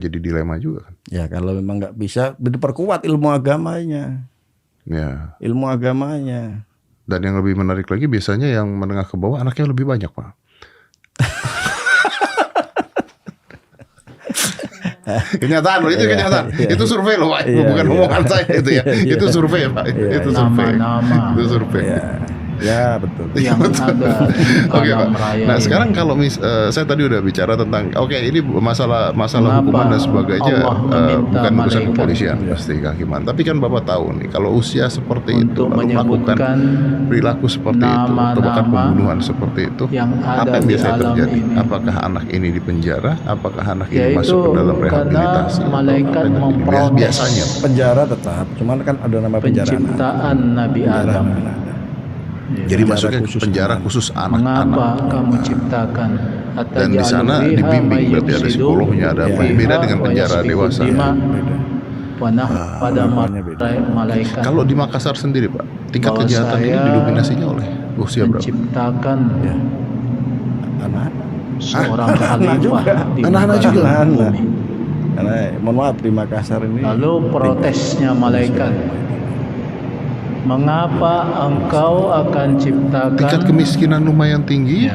jadi dilema juga kan. Ya kalau memang nggak bisa, diperkuat ilmu agamanya. Ya. Ilmu agamanya. Dan yang lebih menarik lagi biasanya yang menengah ke bawah anaknya lebih banyak, Pak. Kenyataan loh, itu kenyataan. Itu survei loh, Pak. Bukan omongan saya itu ya. Itu survei, Pak. Itu survei. Nama-nama. Itu survei. Ya betul. Yang ada Oke, Pak. raya. Nah sekarang kalau saya tadi udah bicara tentang ini masalah hukuman dan sebagainya bukan urusan kepolisian pasti kehakiman. Tapi kan Bapak tahu nih kalau usia seperti itu lalu melakukan perilaku seperti itu atau bahkan pembunuhan seperti itu, apa yang biasanya terjadi? Apakah anak ini dipenjara? Apakah anak ini masuk ke dalam rehabilitasi? Malaikat memprotes biasanya penjara tetap, cuman kan ada nama penjara. Penciptaan Nabi Adam. Jadi masuknya penjara khusus anak-anak. Mengapa kamu ciptakan? Dan di sana dibimbing, berarti ada psikolognya, ada apa? Beda dengan penjara dewasa. Pada malaikat. Kalau di Makassar sendiri, Pak, tingkat kejahatan ini didominasinya oleh usia berapa? Menciptakan anak, seorang khalifah di anak-anak juga. bumi. Karena mohon maaf di Makassar ini. Lalu protesnya malaikat. Mengapa engkau akan ciptakan tingkat kemiskinan lumayan tinggi,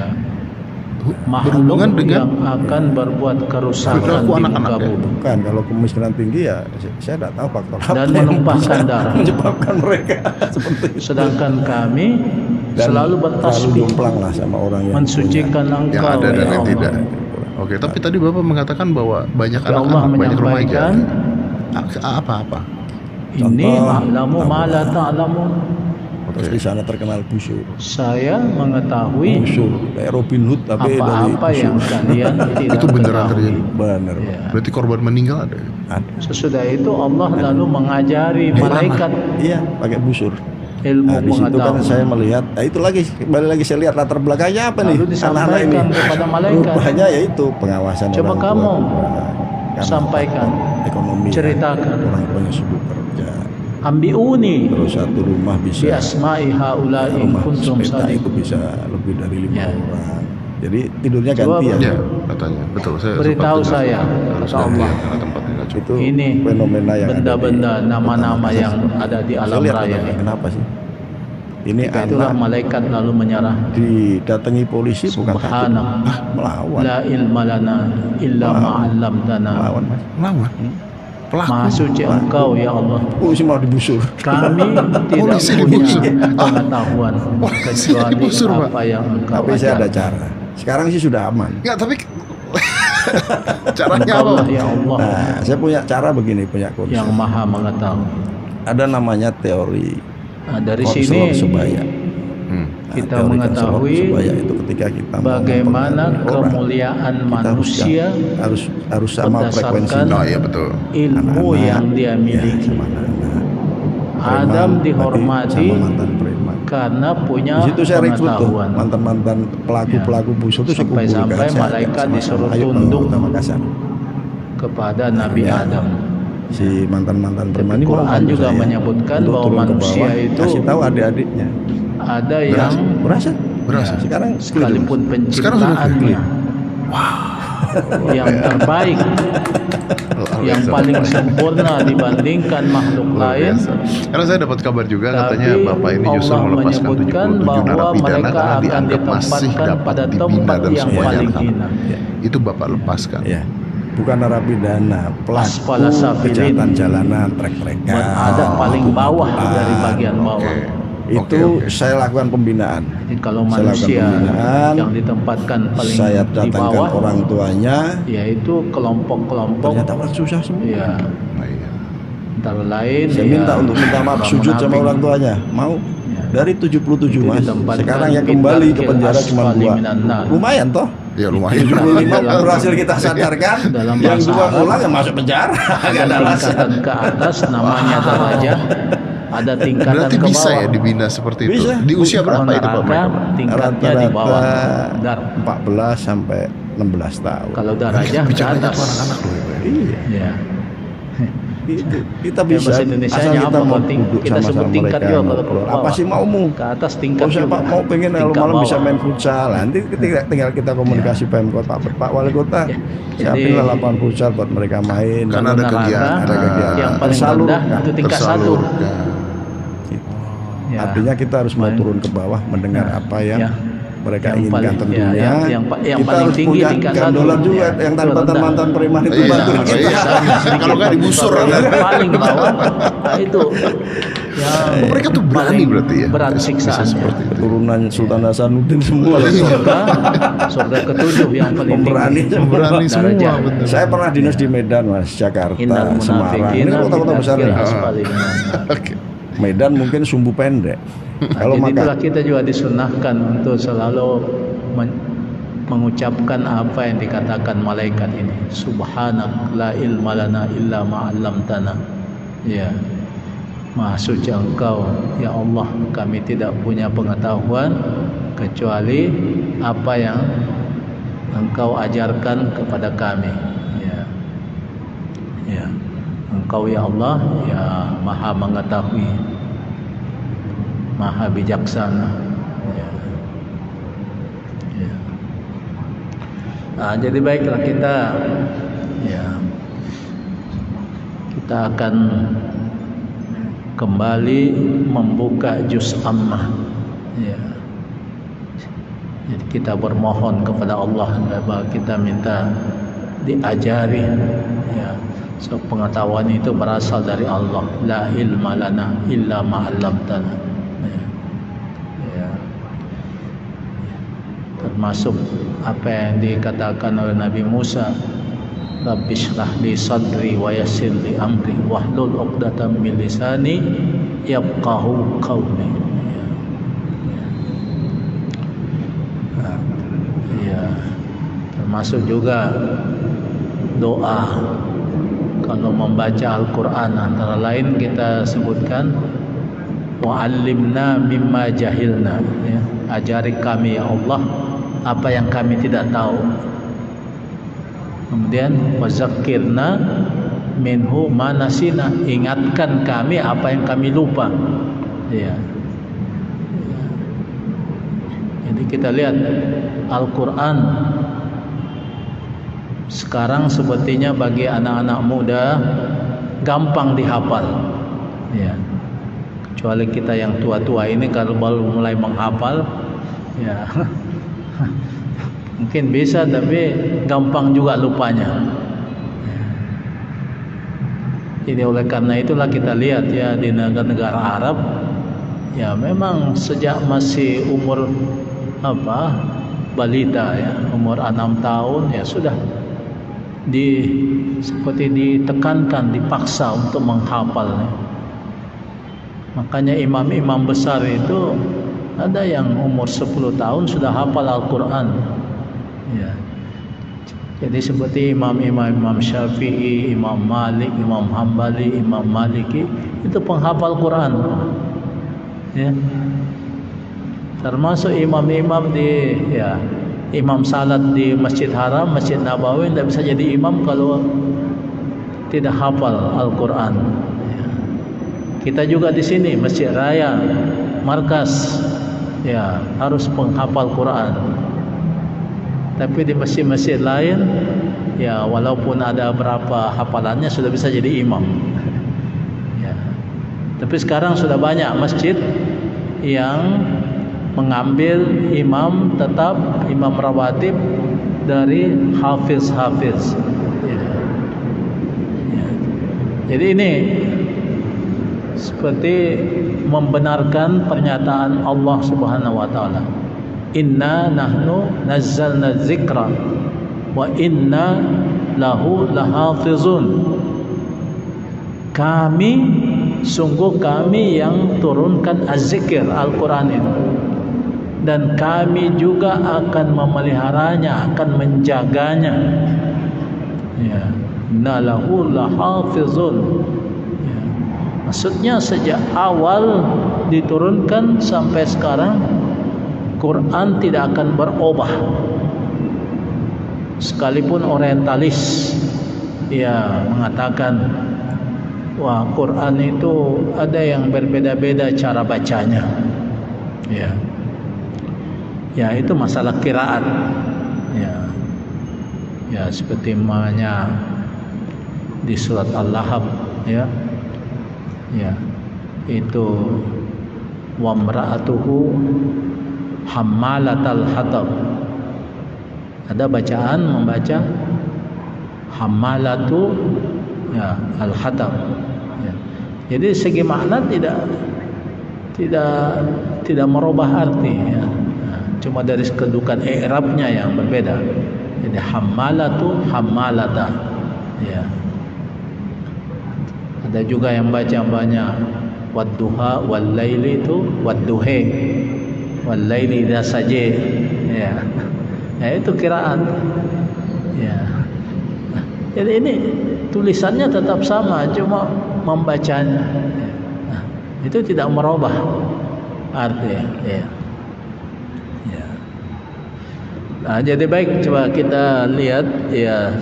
berhubungan dengan yang akan berbuat kerusakan di muka bumi. Bukan, kalau kemiskinan tinggi ya saya tidak tahu faktor apa dan menumpahkan darah menyebabkan mereka seperti itu. Sedangkan kami dan selalu bertasbih lah sama orang yang mensucikan punya, engkau yang ada dan yang Allah. tidak. Oke, tapi tadi Bapak mengatakan bahwa banyak Allah anak-anak, banyak remaja. menyampaikan Apa-apa? Ini ma'lamu ma la ta'lamu. Terus di sana terkenal busur. Saya mengetahui Busur kayak Robin Hood tapi apa-apa dari yang kalian tidak Itu beneran ketahui. terjadi. benar. Ya. Berarti korban meninggal ada. Sesudah itu Allah lalu mengajari malaikat Iya, pakai busur. ilmu Nah, di situ kan pengetahuan. saya melihat, itu lagi kembali lagi saya lihat latar belakangnya apa nih? Lalu disampaikan kepada malaikat. Rupanya yaitu pengawasan Coba orang kamu tua. sampaikan, Ekonomi. ceritakan. Orang tuanya sibuk kerja. Ambiuni Terus satu rumah bi bisa asma'i haula'i rumah kuntum sepeda itu sadiqin. bisa lebih dari 5 Ya. orang. Jadi tidurnya Coba ganti Ya, katanya. Betul. Saya Beritahu sempat saya, dengar. Harus kata ganti Allah. karena tempatnya nggak cukup. Itu Ini fenomena yang benda-benda, ada di nama-nama kota yang Makassar. ada di Saya alam lihat raya. kenapa sih? Ini Itulah anak malaikat lalu menyerah. didatangi polisi bukan takut, Subhanak. melawan. La ilma lana illa ma'allamtana. Melawan, Mas. Melawan. Pelaku. Maha suci engkau ya Allah. Polisi mau dibusur. Kami tidak Polisi punya dibusur. pengetahuan Polisi kecuali dibusur, Pak. apa yang engkau Tapi saya ada ajarkan. cara. Sekarang sih sudah aman. Enggak, tapi caranya Engkau apa? lah ya Allah Nah, saya punya cara begini, punya konsep. yang maha mengetahui. Ada namanya teori Nah, dari konselor sini sebaya. kita teori mengetahui konselor sebaya itu ketika kita mau bagaimana mempengaruhi orang, kemuliaan kita manusia harus sama berdasarkan frekuensinya. Oh iya betul. ilmu yang dia miliki. Sama anak-anak. Adam Preman, dihormati sama mantan preman. karena punya Di situ saya rekrut tuh pengetahuan. mantan-mantan pelaku busur itu saya kumpulkan. Sampai-sampai Saya malaikat sama-sama, disuruh ayo tunduk ke Makassar. kepada Nabi Ya. Adam. Si mantan-mantan preman ini Quran mau juga saya menyebutkan untuk bahwa turun ke manusia bawah, itu kasih tahu adik-adiknya. ada yang Berasa. Sekarang sekalipun Sekarang sudah penciptaannya yang terbaik, yang paling sempurna dibandingkan makhluk Luar lain. biasa. Karena saya dapat kabar juga katanya Tapi Bapak ini justru Allah melepaskan menyebutkan 77 bahwa narapidana mereka karena akan dianggap masih ditempatkan dapat pada dibina tempat dan yang semuanya. paling hina. Itu Bapak lepaskan. Ya, bukan narapidana, pelaku Asfala safilin. kejahatan jalanan, trek-trekan. Berada paling bawah dari bagian bawah. Itu Oke. saya lakukan pembinaan. Jadi kalau Saya lakukan manusia pembinaan, yang ditempatkan paling saya di datangkan bawah, orang tuanya. yaitu kelompok-kelompok Ternyata orang susah semua. ya Nah, iya. antara lain Saya ya, minta untuk minta maaf orang sujud sama munafik. orang tuanya. Mau? Dari 77 Itu Mas. ditempatkan Sekarang yang di kembali ke darkil penjara cuma asfali 2. minan nar. Lumayan toh. Ya lumayan. 75 berhasil kita sadarkan. Dalam Yang bahasa 2 Arab, pulang ya masuk penjara. Enggak ada alasan. tingkatan ke atas namanya darajah, ada tingkatan Berarti ke bisa bawah. ya dibina seperti itu. Bisa. Di usia berapa itu Pak Neraka mereka? tingkatnya di bawah dar. 14 sampai 16 tahun. Kalau darajah ke Bicaranya atas. tuh anak-anak loh ya, Pak. Iya. Ya. Itu kita Ya, bisa bahasa Indonesianya asal kita apa, mau Pak? duduk Kita sama-sama sebut tingkat mereka juga kalau ke ngobrol. Apa bawah. sih maumu? Ke atas tingkat Oh siapa juga. mau pengen kalau Tingkat malam bisa bawah. main futsal. Nanti tinggal kita komunikasi Pemkot Pak Wali Kota. Ya, Siapinlah jadi- lapangan futsal buat mereka main. Karena ada Neraka, kegiatan. Ada kegiatan. yang paling rendah Tersalurkan. itu tingkat 1. Tersalurkan. Ya. Artinya kita harus mau turun ke bawah mendengar apa yang Ya. mereka Yang inginkan paling- tentunya. ya, yang kita paling harus tinggi punya tingkat gandolan 1. juga Ya, yang itu mantan rendah. preman itu Iya, bantuin kita. iya. Kalau nggak digusur, Yang paling bawah, nah itu ya, Mereka tuh berani paling berarti ya. berat Bisa siksaannya. seperti itu. Keturunan Sultan Hasanuddin semua. Surga ke-7 yang paling Pemberani. tinggi. Berani semua, Darajah. betul. Saya pernah dinas di Medan, Mas, Jakarta, Innal Semarang. Ini munafiqina kota-kota fi besar darkil ya. asfali minan. Oke. Medan mungkin sumbu pendek. Kalau Jadi itulah maka kita juga disunahkan untuk selalu mengucapkan apa yang dikatakan malaikat ini. Subhanak la ilma lana illa ma 'allamtana. Ya. Maha suci Engkau, ya Allah, kami tidak punya pengetahuan kecuali apa yang Engkau ajarkan kepada kami. Ya. Ya. Engkau ya Allah, ya Maha mengetahui, Maha bijaksana. Ya. Ya. Nah, jadi baiklah kita, ya, kita akan kembali membuka juz ammah. Ya. Jadi kita bermohon kepada Allah, kita minta diajari. Ya. So, pengetahuan itu berasal dari Allah. La ilma lana illa ma 'allamtana. Ya. Ya. Termasuk apa yang dikatakan oleh Nabi Musa, Rabbi shrah li sadri wa yassir li amri wahlul 'uqdatam min lisani yafqahu qawli. Ya. Termasuk juga doa kalau membaca Al-Quran, antara lain kita sebutkan wa'allimna mimma jahilna, ya. Ajari kami ya Allah apa yang kami tidak tahu. Kemudian wazakirna minhu manasina, ingatkan kami apa yang kami lupa. Ya. Jadi kita lihat Al-Quran sekarang sepertinya bagi anak-anak muda gampang dihafal. Ya. Kecuali kita yang tua-tua ini kalau baru mulai menghafal, ya mungkin bisa tapi gampang juga lupanya. Jadi oleh karena itulah kita lihat ya di negara-negara Arab, ya memang sejak masih umur balita, ya umur 6 tahun ya sudah seperti ditekankan, dipaksa untuk menghafal. Makanya imam-imam besar itu ada yang umur 10 tahun sudah hafal Al-Quran. Ya. Jadi seperti imam Syafi'i, Imam Malik, Imam Hambali, Imam Maliki itu penghafal Quran. Ya. Termasuk imam-imam imam salat di Masjid Haram, Masjid Nabawi tidak bisa jadi imam kalau tidak hafal Al-Quran. Ya. Kita juga di sini Masjid Raya, markas, ya harus penghafal Quran. Tapi di masjid-masjid lain, ya walaupun ada berapa hafalannya sudah bisa jadi imam. Ya. Tapi sekarang sudah banyak masjid yang mengambil imam tetap, imam rawatib dari hafiz-hafiz. Ya. Ya. Jadi ini seperti membenarkan pernyataan Allah Subhanahu wa taala. Inna nahnu nazzalna dzikra wa inna lahu lahafizun. Sungguh kami yang turunkan az-zikr Al-Quran ini, dan kami juga akan memeliharanya, akan menjaganya. Ya, inna lahu lahafizun. Ya. Maksudnya sejak awal diturunkan sampai sekarang Quran tidak akan berubah. Sekalipun orientalis ya mengatakan wah, Quran itu ada yang berbeda-beda cara bacanya. Ya. Ya, itu masalah qiraat. Ya. Ya, seperti namanya di surat Al-Lahab, ya. Ya. Itu wa imra'atuhu hammalatal hatab. Ada bacaan membaca hammalatu, ya, al-hatab. Ya. Jadi segi makna tidak merubah arti, ya. Nah, cuma dari kedudukan i'rabnya yang berbeda. Jadi hammalatu, hammalata. Ya. Ada juga yang baca banyak wadduha wal laili itu wadduhe wal laili idza saja. Ya. Ya, itu qiraat. Ya. Jadi ini tulisannya tetap sama, cuma membacanya. Nah, itu tidak merubah arti. Ya. Ya. Nah, jadi baik, coba kita lihat, ya.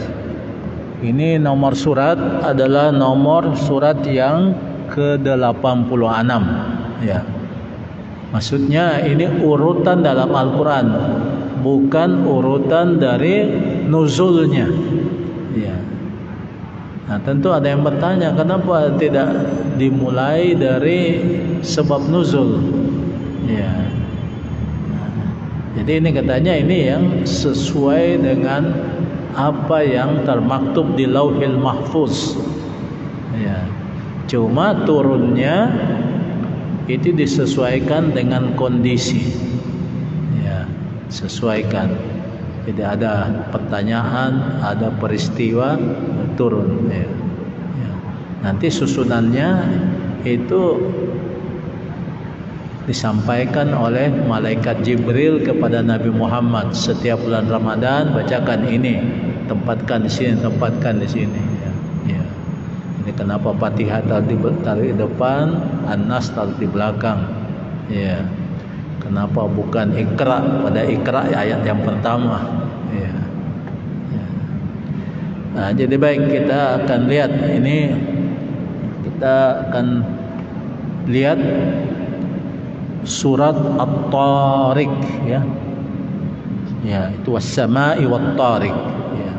Ini nomor surat adalah nomor surat yang ke-86. Ya. Maksudnya ini urutan dalam Al-Quran, bukan urutan dari nuzulnya. Ya. Nah, tentu ada yang bertanya, kenapa tidak dimulai dari sebab nuzul? Ya. Nah, jadi ini katanya ini yang sesuai dengan apa yang termaktub di Lauhil Mahfuz. Ya. Cuma turunnya itu disesuaikan dengan kondisi. Ya, sesuaikan. Jadi ada pertanyaan, ada peristiwa, turun. Ya. Ya. Nanti susunannya itu disampaikan oleh malaikat Jibril kepada Nabi Muhammad setiap bulan Ramadan, bacakan ini, tempatkan di sini, tempatkan di sini. Ya. Ya. Ini kenapa Fatihah taruh di depan, An-Nas taruh di belakang. Ya. Kenapa bukan Iqra pada Iqra ayat yang pertama? Ya. Ya. Nah, jadi baik, kita akan lihat ini, kita akan lihat surat At-Tariq, ya. Ya, itu was-sama'i wat-tariq. Ya.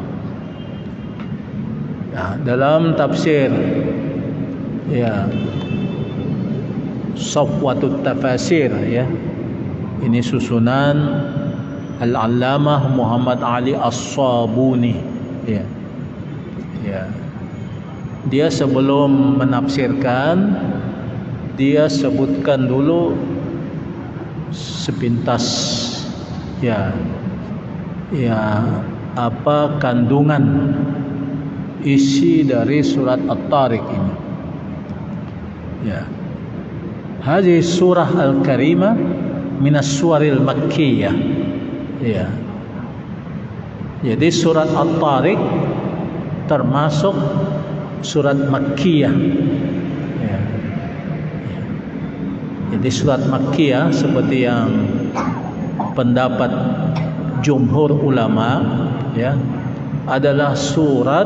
Ya, dalam tafsir, ya, Safwatut Tafasir, ya. Ini susunan Al-Allamah Muhammad Ali As-Sabuni, ya. Ya. Dia sebelum menafsirkan, dia sebutkan dulu sepintas, ya, ya, apa kandungan isi dari surat At-Tariq ini. Ya. Hadhihi surah al-karimah minas suwaril makkiyah. Ya. Jadi surat At-Tariq termasuk surat Makkiyah. Ya. Jadi surat Makkiyah seperti yang pendapat jumhur ulama, ya, adalah surat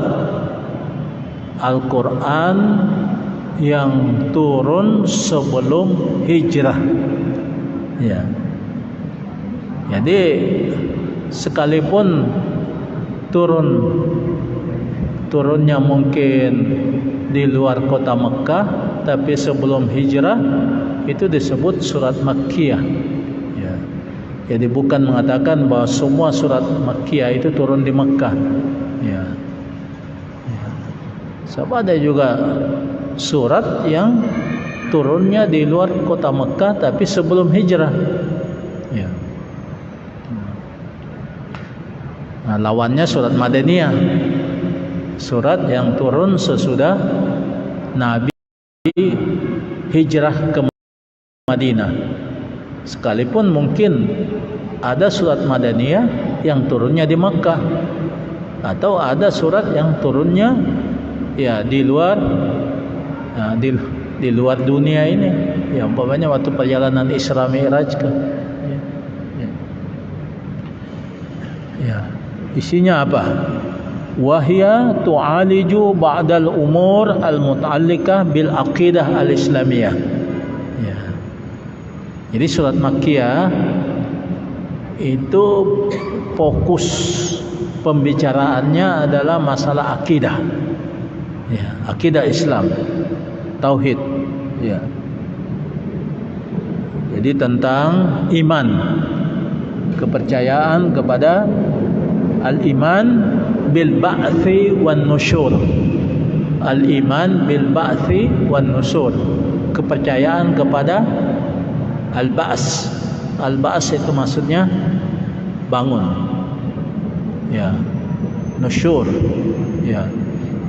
Al-Quran yang turun sebelum hijrah. Ya. Jadi sekalipun turunnya mungkin di luar kota Mekah, tapi sebelum hijrah, itu disebut surat Makkiyah. Ya. Jadi bukan mengatakan bahwa semua surat Makkiyah itu turun di Mekah. Ya. Ya. Sebab ada juga surat yang turunnya di luar kota Mekah tapi sebelum hijrah. Ya. Nah, lawannya surat Madaniyah, surat yang turun sesudah Nabi hijrah ke Madinah. Sekalipun mungkin ada surat Madaniyah yang turunnya di Makkah, atau ada surat yang turunnya, ya, di luar, di luar dunia ini, ya, umpamanya waktu perjalanan Isra Mi'raj ke, ya, ya. Ya. Isinya apa? Wahia tu'aliju ba'dal umur al-muta'alliqah bil aqidah al-islamiyah. Ya. Jadi surat Makkiyah itu fokus pembicaraannya adalah masalah akidah. Ya, akidah Islam, tauhid. Ya. Jadi tentang iman, kepercayaan kepada al-iman bil ba'thi wan nusyur. Al-iman bil ba'thi wan nusyur. Kepercayaan kepada al-ba's. Al-ba's itu maksudnya bangun. Ya. Nusyur. Ya.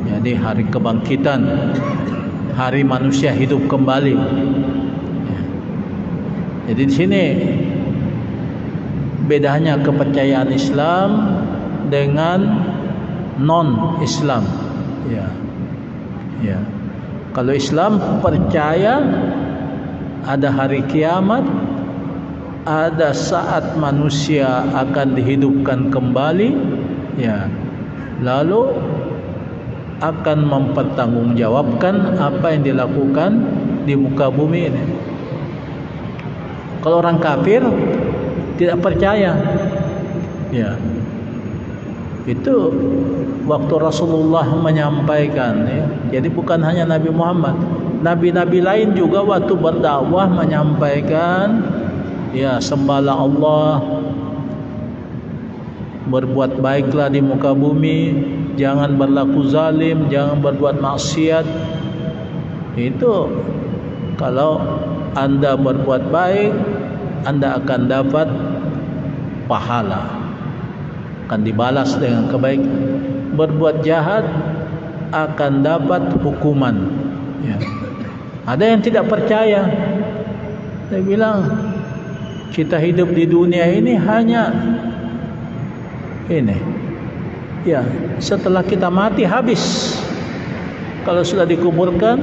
Jadi hari kebangkitan, hari manusia hidup kembali. Ya. Jadi di sini bedanya kepercayaan Islam dengan non-Islam. Ya. Ya. Kalau Islam percaya ada hari kiamat, ada saat manusia akan dihidupkan kembali, ya. Lalu akan mempertanggungjawabkan apa yang dilakukan di muka bumi ini. Kalau orang kafir tidak percaya, ya. Itu waktu Rasulullah menyampaikan, ya. Jadi bukan hanya Nabi Muhammad, nabi-nabi lain juga waktu berdakwah menyampaikan, ya, sembahlah Allah, berbuat baiklah di muka bumi, jangan berlaku zalim, jangan berbuat maksiat. Itu kalau Anda berbuat baik, Anda akan dapat pahala, akan dibalas dengan kebaikan. Berbuat jahat akan dapat hukuman. Ya. Ada yang tidak percaya. Dia bilang kita hidup di dunia ini hanya ini. Ya, setelah kita mati habis. Kalau sudah dikuburkan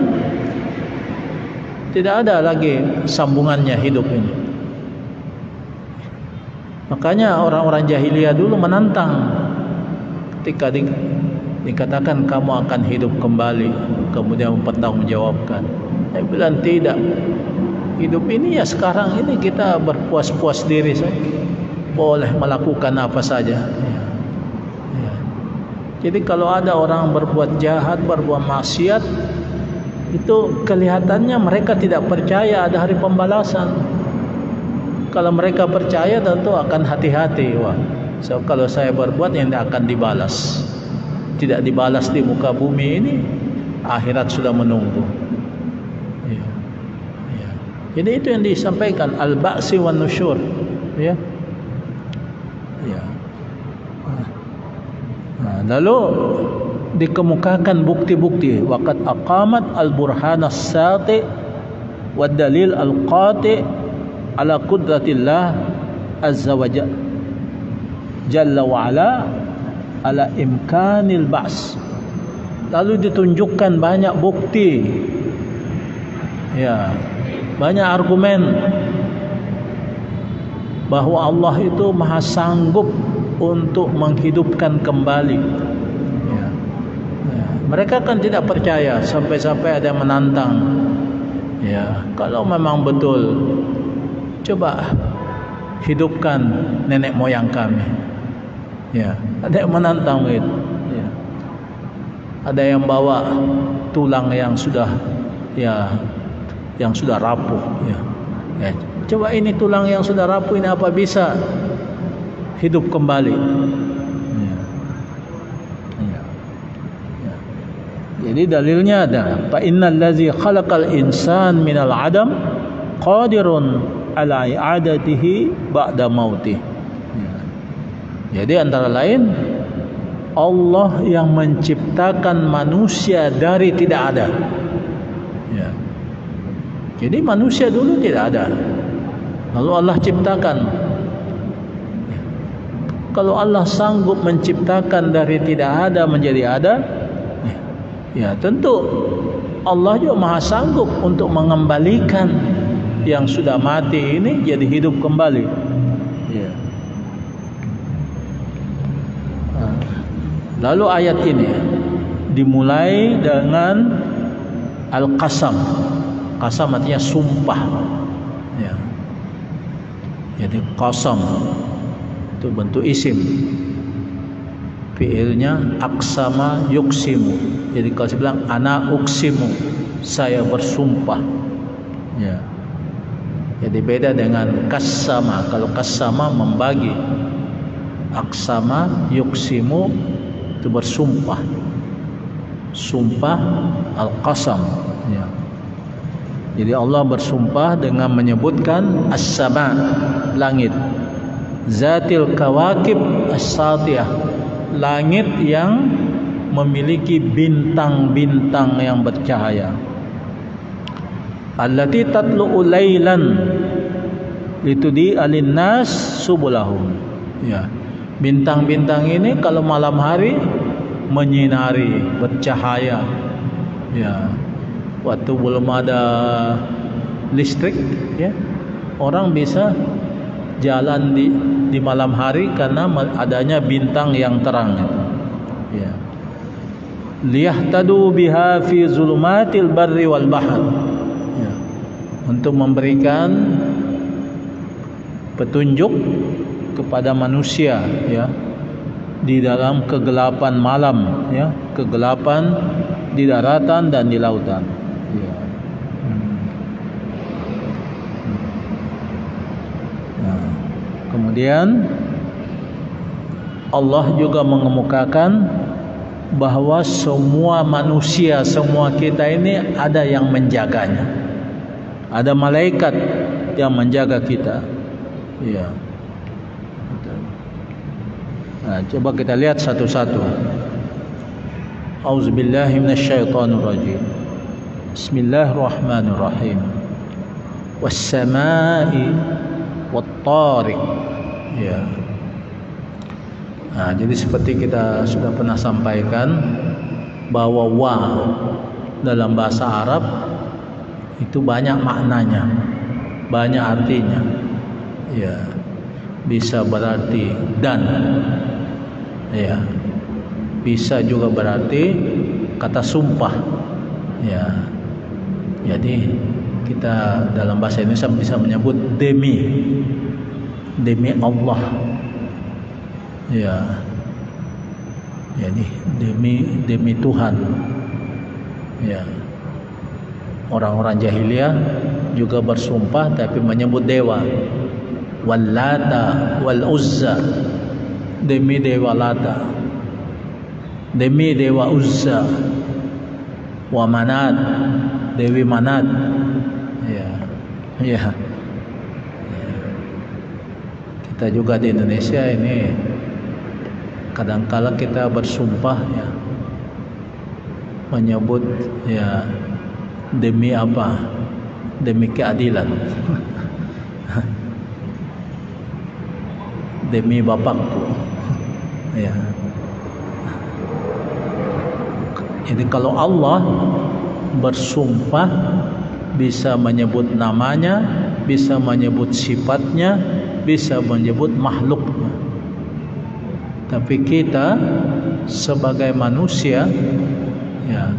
tidak ada lagi sambungannya hidup ini. Makanya orang-orang jahiliyah dulu menantang ketika dikatakan kamu akan hidup kembali, kemudian mempertanggungjawabkan. Saya bilang tidak. Hidup ini ya sekarang ini kita berpuas-puas diri saja. Boleh melakukan apa saja. Ya. Ya. Jadi kalau ada orang berbuat jahat, berbuat maksiat, itu kelihatannya mereka tidak percaya ada hari pembalasan. Kalau mereka percaya tentu akan hati-hati. Wah, so, kalau saya berbuat yang akan dibalas. Tidak dibalas di muka bumi ini, akhirat sudah menunggu. Ya. Ya. Jadi itu yang disampaikan al-ba'si wan nusyur. Ya. Ya. Nah, lalu dikemukakan bukti-bukti. Waqad aqamat al-burhan as-sati wa dalil al-qati ala qudratillah azza wa jalla wa ala ala imkanil ba's. Lalu ditunjukkan banyak bukti, ya, banyak argumen bahwa Allah itu maha sanggup untuk menghidupkan kembali. Ya. Ya. Mereka kan tidak percaya, sampai-sampai ada yang menantang. Ya, kalau memang betul, coba hidupkan nenek moyang kami. Ya, ada yang menantang itu. Ya. Ada yang bawa tulang yang sudah, ya, yang sudah rapuh. Ya. Ya. Coba ini tulang yang sudah rapuh ini apa bisa hidup kembali? Ya. Ya. Ya. Jadi dalilnya ada. Fa innal ladzi khalaqal insan minal adam qadirun ala i'adatihi ba'da mautih. Ya. Jadi antara lain Allah yang menciptakan manusia dari tidak ada. Ya. Jadi manusia dulu tidak ada, lalu Allah ciptakan. Ya. Kalau Allah sanggup menciptakan dari tidak ada menjadi ada, ya tentu Allah juga maha sanggup untuk mengembalikan yang sudah mati ini jadi hidup kembali. Ya. Lalu ayat ini dimulai dengan al-qasam. Qasam artinya sumpah. Ya. Jadi qasam itu bentuk isim. Fiilnya aksama yuksimu. Jadi kalau saya bilang ana uksimu, saya bersumpah. Ya. Jadi beda dengan kasama. Kalau kasama membagi, aksama yuksimu itu bersumpah. Sumpah al-qasam. Ya. Jadi Allah bersumpah dengan menyebutkan as-sama, langit, zatil kawakib as-satiyah, langit yang memiliki bintang-bintang yang bercahaya, allati tatlu'u lailan litudi alinnas subulahum. Ya, bintang-bintang ini kalau malam hari menyinari, bercahaya. Ya, waktu belum ada listrik, ya, orang bisa jalan di malam hari karena adanya bintang yang terang. Ya. Liyahtadu biha fi zulumatil barri wal bahr. Ya. Untuk memberikan petunjuk kepada manusia, ya, di dalam kegelapan malam, ya, kegelapan di daratan dan di lautan. Ya. Nah, kemudian Allah juga mengemukakan bahwa semua manusia, semua kita ini ada yang menjaganya. Ada malaikat yang menjaga kita. Ya. Nah, coba kita lihat satu-satu. Auzubillahi minasyaitonirrajim. Bismillahirrahmanirrahim. Was-samaa'i wat-tariq. Ya. Nah, jadi seperti kita sudah pernah sampaikan bahwa wa dalam bahasa Arab itu banyak maknanya, banyak artinya. Ya. Bisa berarti dan, ya, bisa juga berarti kata sumpah. Ya, jadi kita dalam bahasa Indonesia bisa menyebut demi Allah. Ya, jadi demi Tuhan. Ya, orang-orang jahiliyah juga bersumpah tapi menyebut dewa. Wallata wal Uzza, demi dewa Lata, demi dewa Uzza, wa Manat, dewi Manat. Ya, ya. Kita juga di Indonesia ini kadangkala kita bersumpah, ya, menyebut, ya, demi apa? Demi keadilan. Demi bapakku. Ya. Jadi kalau Allah bersumpah bisa menyebut namanya, bisa menyebut sifatnya, bisa menyebut makhluknya. Tapi kita sebagai manusia, ya,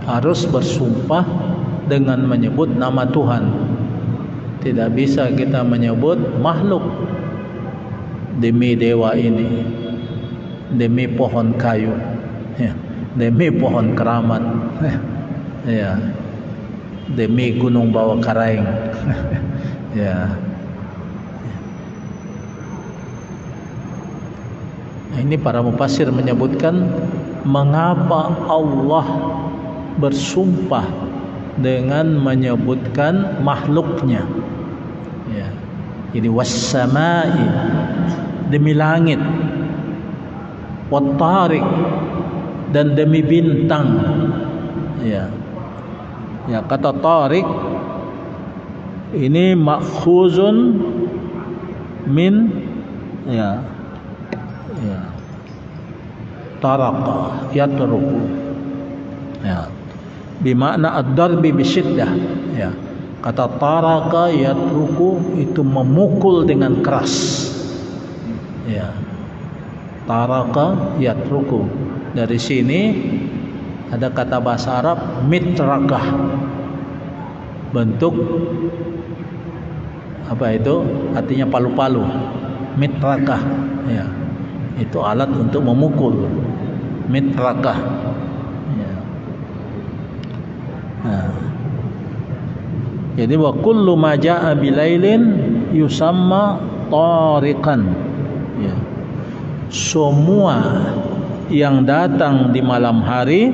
harus bersumpah dengan menyebut nama Tuhan. Tidak bisa kita menyebut makhluk. Demi dewa ini, demi pohon kayu, ya, demi pohon keramat, ya, demi gunung bawah karaing. Ya. Ini para mufassir menyebutkan mengapa Allah bersumpah dengan menyebutkan makhluknya. Ya. Jadi was-samaa'i, demi langit, wat-tariq, dan demi bintang. Ya. Ya, kata tariq ini makhuzun min, ya, ya, taraqa yatruku, ya, bimakna ad-darbi bisyiddah. Ya, kata taraka yatruku itu memukul dengan keras. Ya, Taraka yatruku. Dari sini ada kata bahasa Arab mitrakah, bentuk apa itu? Artinya palu-palu. Mitrakah, ya. Itu alat untuk memukul. Mitrakah. Ya. Nah. Jadi wa kullu ma jaa bilailin yusamma tariqan. Ya. Semua yang datang di malam hari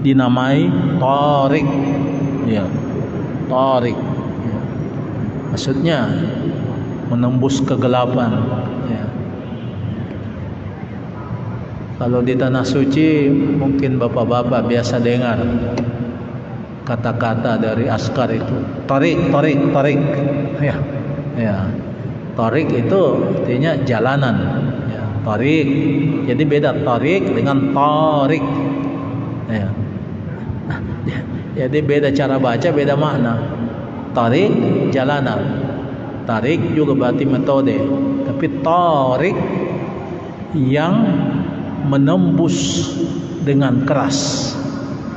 dinamai tariq. Ya. Tariq. Ya. Maksudnya menembus kegelapan. Ya. Kalau di tanah suci mungkin bapak-bapak biasa dengar kata-kata dari askar itu, tarik, ya, ya, tarik itu artinya jalanan, ya, tarik. Jadi beda tarik dengan tarik, ya. Jadi beda cara baca, beda makna. Tarik jalanan, tarik juga berarti metode, tapi tarik yang menembus dengan keras,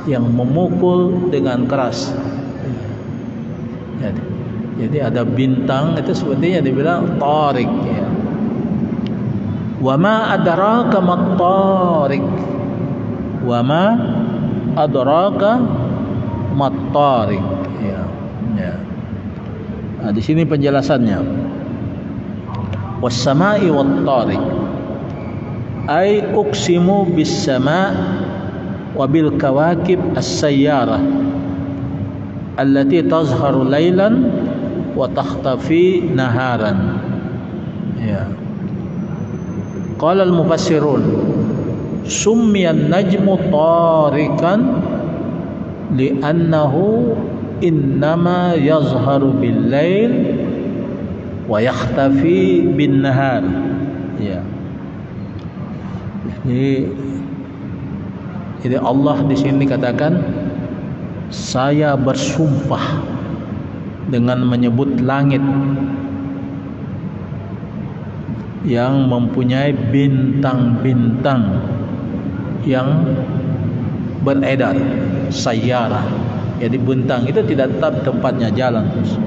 yang memukul dengan keras. Jadi ada bintang itu sepertinya dibilang tarik. Ya. Wa ma adraka mat tarik. Wa ma adraka mat tarik. Ya. Ya. Nah, di sini penjelasannya. Was samai wat tarik. Ai uqsimu bis sama' wabil kawakib as-sayyarah allati tazharu laylan wa takhtafi naharan. Ya. Qala al-mufassirun summiya an-najmu tarikan li'annahu innama yazharu bil-lail wa yakhtafi bin-nahar. Ya. Jadi Allah di sini katakan, saya bersumpah dengan menyebut langit yang mempunyai bintang-bintang yang beredar, sayyarah. Jadi bintang itu tidak tetap tempatnya jalan terus.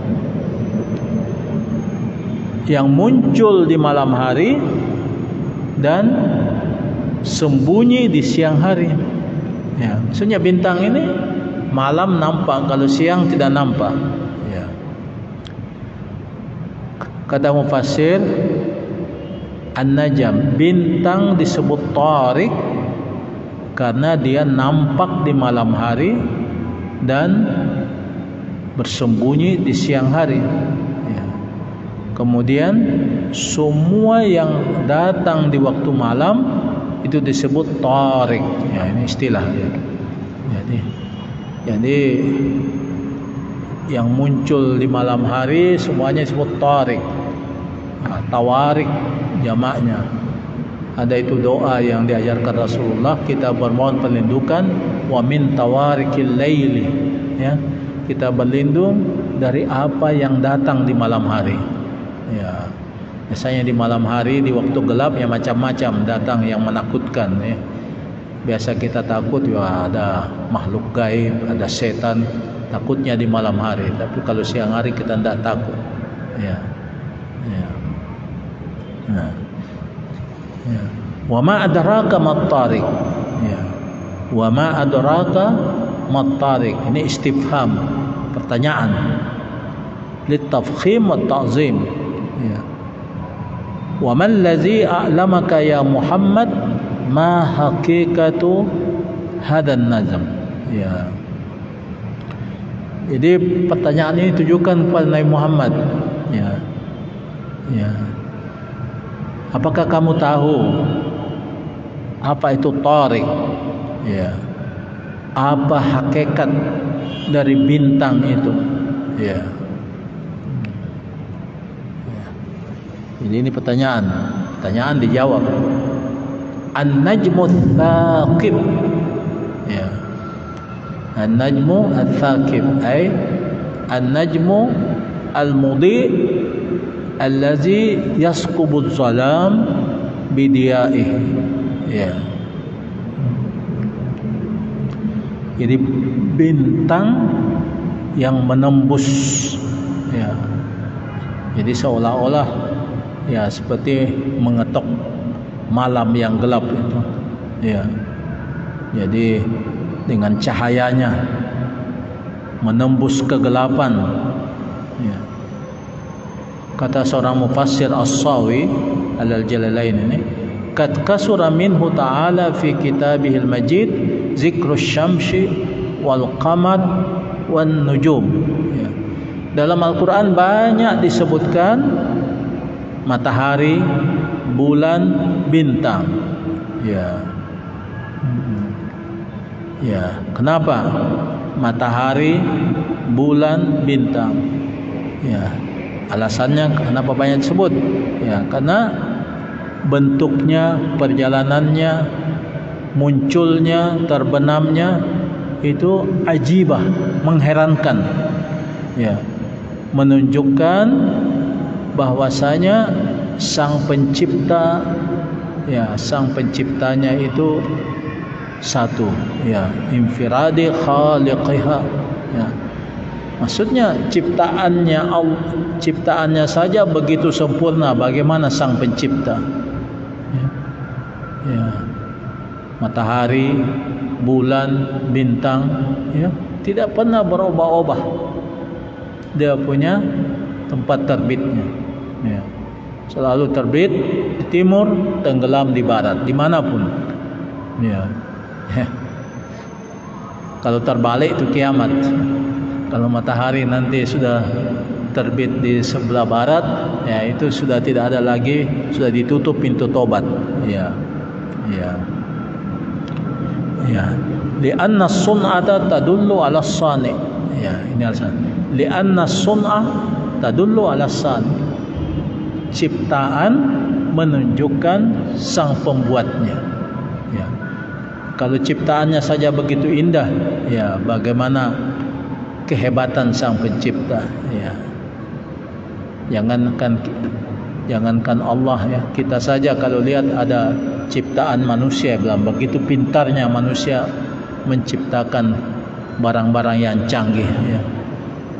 Yang muncul di malam hari dan sembunyi di siang hari. Ya, maksudnya bintang ini malam nampak, kalau siang tidak nampak. Ya. Kata mufassir, an-najam, bintang disebut tariq karena dia nampak di malam hari dan bersembunyi di siang hari. Ya. Kemudian semua yang datang di waktu malam itu disebut tariq. Ya, ini istilah ya. Jadi yang muncul di malam hari semuanya disebut tariq. Nah, tawarik jamaknya. Ada itu doa yang diajarkan Rasulullah, kita bermohon perlindungan wa min tawarikil laili. Ya, kita berlindung dari apa yang datang di malam hari. Ya. Biasanya di malam hari, di waktu gelap ya macam-macam datang yang menakutkan. Ya. Biasa kita takut ya ada makhluk gaib, ada setan. Takutnya di malam hari. Tapi kalau siang hari kita tidak takut. Ya. Ya. Nah. Ya. Wa ma adraka mat tariq. Ya. Wa ma adraka mat tariq. Ini istifham, pertanyaan. Litafkhim wa ta'zim. Ya. Wa man ladzi a'lamaka ya Muhammad ma haqiqatu hadan najm. Ya. Jadi pertanyaan ini ditujukan kepada Nabi Muhammad. Ya. Ya. Apakah kamu tahu apa itu tariq? Ya. Apa hakikat dari bintang itu? Ya. Jadi ini pertanyaan dijawab. An-najmu ats-tsaqib. Ya. An-najmu ats-tsaqib ay an-najmu al-mudhi allazi yasqubu adh-dhalam bidiyaih. Ya. Jadi bintang yang menembus, ya. Jadi seolah-olah ya seperti mengetok malam yang gelap itu. Ya. Jadi dengan cahayanya menembus kegelapan. Ya. Kata seorang mufassir As-Sawi Al-Jalalain ini, "Qad kasura minhu ta'ala fi kitabihil majid zikrus syamsi wal qamar wan nujum." Ya. Dalam Al-Quran banyak disebutkan matahari, bulan, bintang. Ya. Ya, kenapa? Matahari, bulan, bintang. Ya. Alasannya kenapa banyak disebut? Ya, karena bentuknya, perjalanannya, munculnya, terbenamnya itu ajibah, mengherankan. Ya. Menunjukkan bahwasanya sang pencipta, ya, sang penciptanya itu satu, ya, infiradi khaliqiha. Ya. Maksudnya ciptaannya saja begitu sempurna, bagaimana sang pencipta? Ya. Ya. Matahari, bulan, bintang, ya, tidak pernah berubah-ubah. Dia punya tempat terbitnya. Ya. Selalu terbit di timur, tenggelam di barat, dimanapun. Ya. Kalau terbalik itu kiamat. Kalau matahari nanti sudah terbit di sebelah barat, ya itu sudah tidak ada lagi, sudah ditutup pintu tobat. Ya. Ya. Ya. Li'anna sun'ata tadullu 'ala as-sani'. Ya, ini alasan. Li'anna sun'ah tadullu 'ala as-sani'. Ciptaan menunjukkan sang pembuatnya. Ya. Kalau ciptaannya saja begitu indah, ya bagaimana kehebatan sang pencipta? Ya. Jangankan Allah, ya, kita saja kalau lihat ada ciptaan manusia, bilang begitu pintarnya manusia menciptakan barang-barang yang canggih. Ya.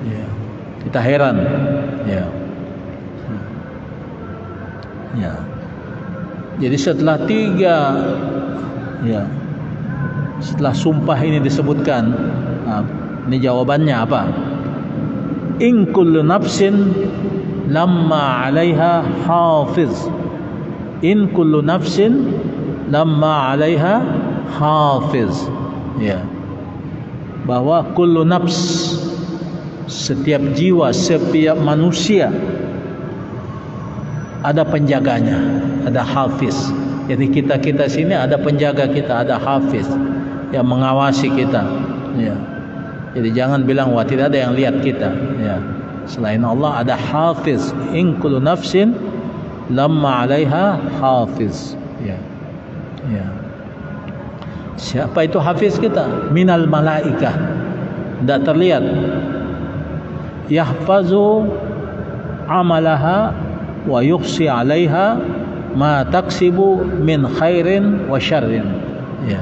Ya. Kita heran. Ya. Ya. Jadi setelah setelah sumpah ini disebutkan, ini jawabannya apa? In kullu nafsin lamma 'alaiha hafiz. In kullu nafsin lamma 'alaiha hafiz. Ya. Bahwa kullu nafs, setiap jiwa, setiap manusia ada penjaganya, ada hafiz. Jadi kita sini ada penjaga kita, ada hafiz yang mengawasi kita. Ya. Jadi jangan bilang wah tidak ada yang lihat kita. Ya. Selain Allah ada hafiz. In kullu nafsin lamma 'alaiha hafiz. Ya. Ya. Siapa itu hafiz kita? Minal malaikah. Tidak terlihat. Yahfazu amalaha wa yukhsi 'alaiha ma taksibu min khairin wa syarrin. Ya.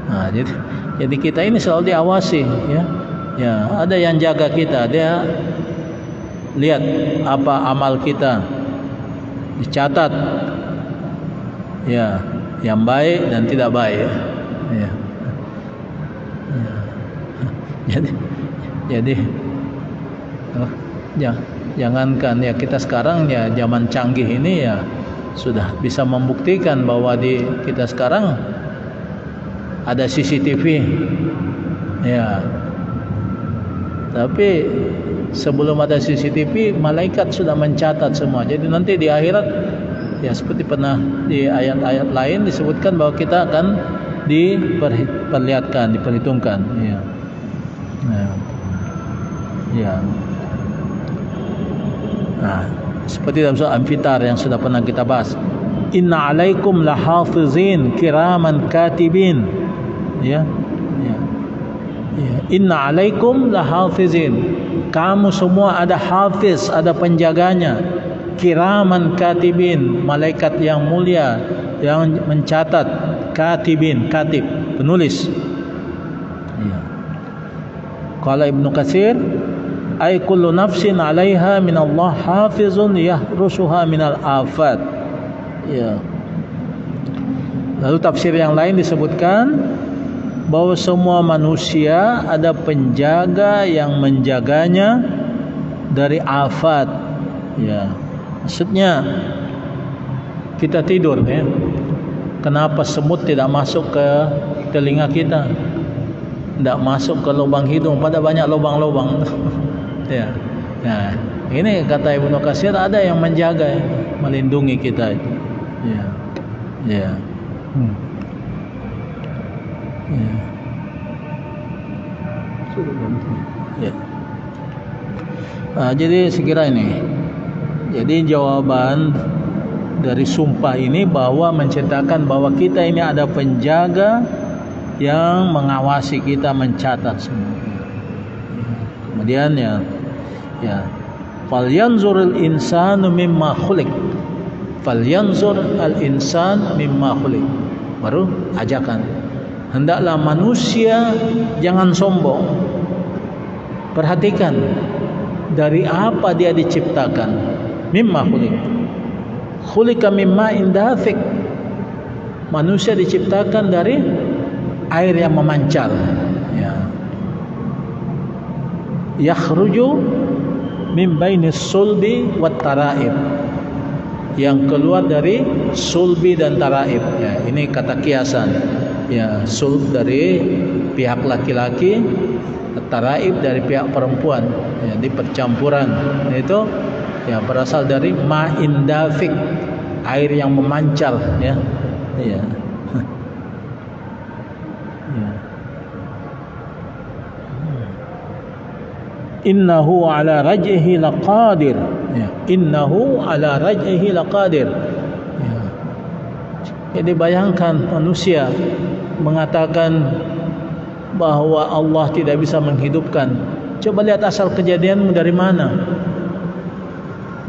Nah, jadi kita ini selalu diawasi, ya. Ya, ada yang jaga kita, dia lihat apa amal kita, dicatat. Ya, yang baik dan tidak baik. Ya. Ya. Jadi jangankan ya kita sekarang, ya zaman canggih ini ya sudah bisa membuktikan bahwa di kita sekarang ada CCTV. Ya. Tapi sebelum ada CCTV, malaikat sudah mencatat semua. Jadi nanti di akhirat, ya seperti pernah di ayat-ayat lain disebutkan bahwa kita akan diperlihatkan, diperhitungkan. Ya. Ya. Ya. Nah, seperti dalam surah Al-Anfitar yang sudah pernah kita bahas. Inna 'alaikum lahafizin kiraman katibin. Ya. Ya. Ya. Inna 'alaikum lahafizin. Kamu semua ada hafiz, ada penjaganya. kiraman katibin, malaikat yang mulia yang mencatat, katibin, katib, penulis. Ya. Qala Ibnu Katsir, ay kullu nafsin 'alaiha min Allah hafizun yahrusuha minal afat. Ya. Lalu tafsir yang lain disebutkan bahwa semua manusia ada penjaga yang menjaganya dari afat. Ya. Maksudnya kita tidur ya. Kenapa semut tidak masuk ke telinga kita? Tidak masuk ke lubang hidung, pada banyak lubang-lubang. Ya. Nah, ini kata Ibnu Katsir ada yang menjaga, melindungi kita itu. Ya. Ya. Ya. Ya. Nah, jadi sekira ini. Jadi jawaban dari sumpah ini bahwa menceritakan bahwa kita ini ada penjaga yang mengawasi kita, mencatat semua. Kemudian ya falyanzurul insanu mimma khuliq. Falyanzur al insan mimma khuliq. Baru ajakan. Hendaklah manusia jangan sombong. Perhatikan dari apa dia diciptakan. Mimma khuliq. Khuliqa mimma indafik. Manusia diciptakan dari air yang memancar. Ya. Yakhruju min bainis sulbi wat taraib. Yang keluar dari sulbi dan taraib. Ya, ini kata kiasan. Ya, sulb dari pihak laki-laki, taraib dari pihak perempuan. Ya, di percampuran. Itu ya berasal dari ma'in dafik, air yang memancar. Ya, ya. Innahu ala raj'ihi laqadir. Ya. Innahu ala raj'ihi laqadir. Ya. Jadi bayangkan manusia mengatakan bahwa Allah tidak bisa menghidupkan. Coba lihat asal kejadianmu dari mana?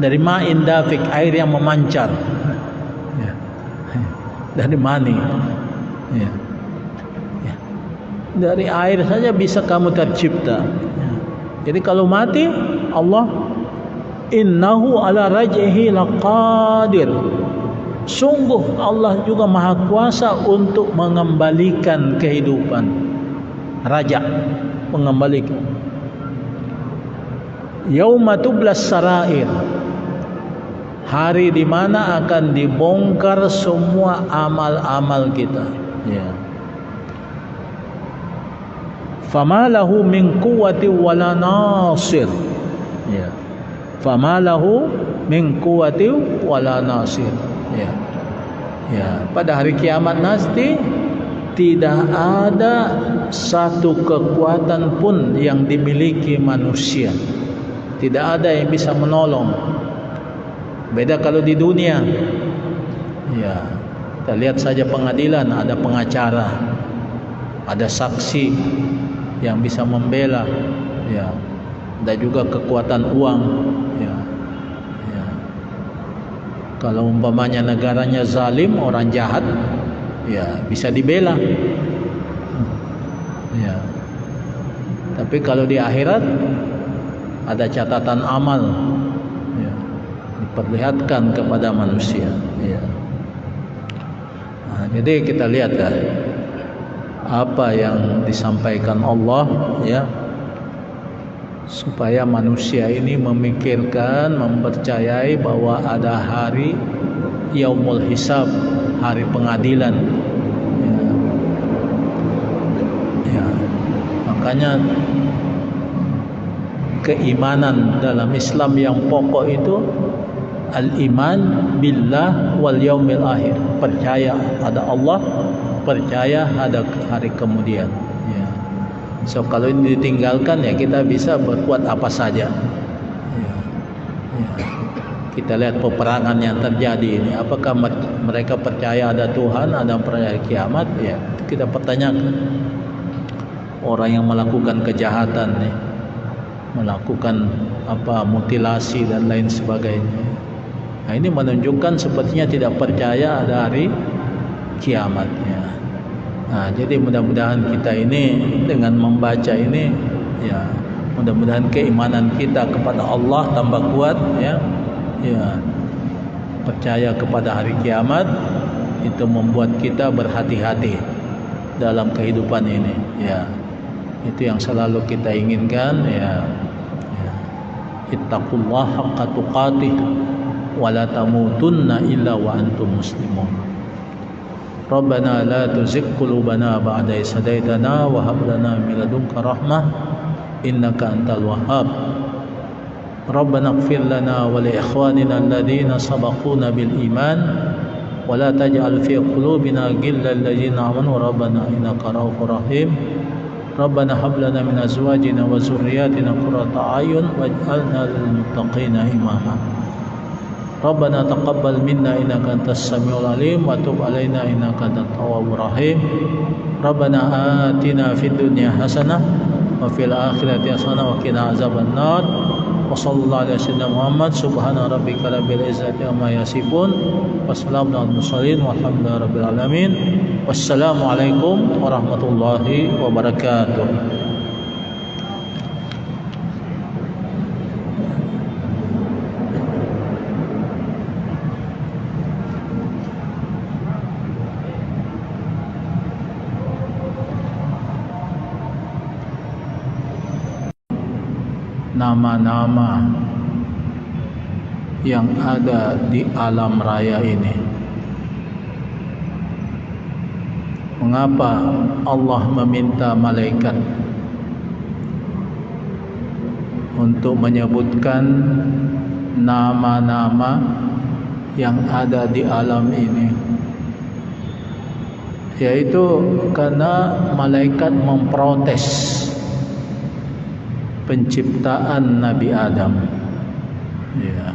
Dari ma'in dafik, air yang memancar. Ya. Dari mani. Ya. Ya. Dari air saja bisa kamu tercipta. Jadi kalau mati, Allah innahu ala raj'ihi laqadir. Sungguh Allah juga maha kuasa untuk mengembalikan kehidupan. Raja, mengembalikan. Yauma tublas sarair. Hari di mana akan dibongkar semua amal-amal kita. Ya. Fama lahu min quwwati wala nasir. Ya. Fama lahu min quwwati wala nasir. Ya. Ya, pada hari kiamat nanti tidak ada satu kekuatan pun yang dimiliki manusia. Tidak ada yang bisa menolong. Beda kalau di dunia. Ya, kita lihat saja pengadilan, ada pengacara, ada saksi yang bisa membela, ya, ada juga kekuatan uang, ya, ya. Kalau umpamanya negaranya zalim, orang jahat, ya bisa dibela, ya. Tapi kalau di akhirat ada catatan amal, ya, diperlihatkan kepada manusia, ya. Nah, jadi kita lihat ya, apa yang disampaikan Allah, ya, supaya manusia ini memikirkan, mempercayai bahwa ada hari yaumul hisab, hari pengadilan, ya. Ya. Makanya keimanan dalam Islam yang pokok itu al-iman billah wal yaumil akhir, percaya ada Allah, percaya ada hari kemudian, ya. So kalau ini ditinggalkan, ya kita bisa berbuat apa saja, ya. Ya. Kita lihat peperangan yang terjadi ini, apakah mereka percaya ada Tuhan, ada percaya kiamat? Ya, kita pertanyakan. Orang yang melakukan kejahatan nih, melakukan mutilasi dan lain sebagainya, Nah, ini menunjukkan sepertinya tidak percaya ada hari kiamatnya. Nah, jadi mudah-mudahan kita ini dengan membaca ini, ya, mudah-mudahan keimanan kita kepada Allah tambah kuat, ya, percaya kepada hari kiamat itu membuat kita berhati-hati dalam kehidupan ini, ya. Itu yang selalu kita inginkan, ya. Ittaqullah haqqa tuqatih wa la tamutunna illa wa antum muslimun. Rabbana la tuzigh qulubana ba'da idh hadaitana wa hab lana min ladunka rahmah innaka antal wahhab. Rabbana ighfir lana wa li ikhwanina alladhina sabaquna bil iman wa la taj'al fi qulubina ghillan lil ladzina amanu rabbana innaka ra'ufur rahim. Rabbana hab lana min azwajina wa dzurriyyatina qurrata a'yun waj'alna lil muttaqina imama. Rabbana taqabbal minna innaka antas samiul alim wa tub alaina innaka antat tawwabur rahim. Rabbana atina fid dunya hasanah wa fil akhirati hasanah wa qina azaban nar. Wa sallallahu ala sayyidina Muhammad subhana rabbika rabbil izzati amma yasifun wa salamun alal mursalin walhamdulillahi rabbil alamin. Wassalamu alaikum warahmatullahi wabarakatuh. Nama-nama yang ada di alam raya ini. Mengapa Allah meminta malaikat untuk menyebutkan nama-nama yang ada di alam ini? Yaitu karena malaikat memprotes penciptaan Nabi Adam. Ya.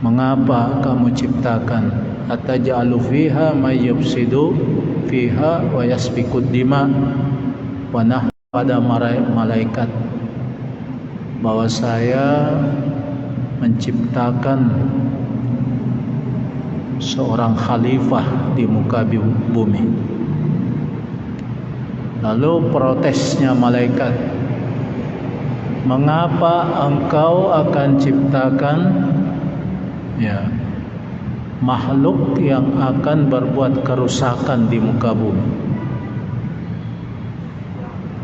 Mengapa kamu ciptakan? Ataj'alu fiha may yufsidu fiha wa yasfikud dima. Wa nah, pada malaikat bahwa saya menciptakan seorang khalifah di muka bumi. Lalu protesnya malaikat, mengapa engkau akan ciptakan, ya, makhluk yang akan berbuat kerusakan di muka bumi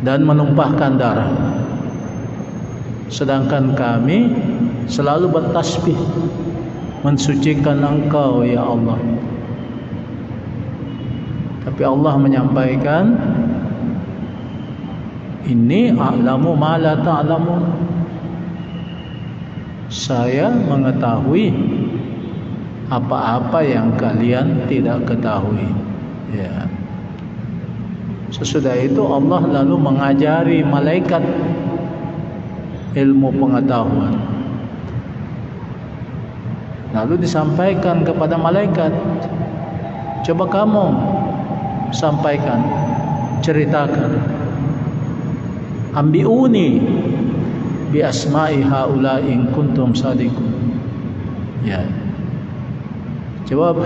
dan menumpahkan darah, sedangkan kami selalu bertasbih mensucikan engkau ya Allah. Tapi Allah menyampaikan, ini a'lamu ma la ta'lamun. Saya mengetahui apa-apa yang kalian tidak ketahui. Ya. Sesudah itu Allah lalu mengajari malaikat ilmu pengetahuan. Lalu disampaikan kepada malaikat, coba kamu sampaikan, ceritakan. Ambiuni bi asma'i haula in kuntum sadiqun. Ya. Coba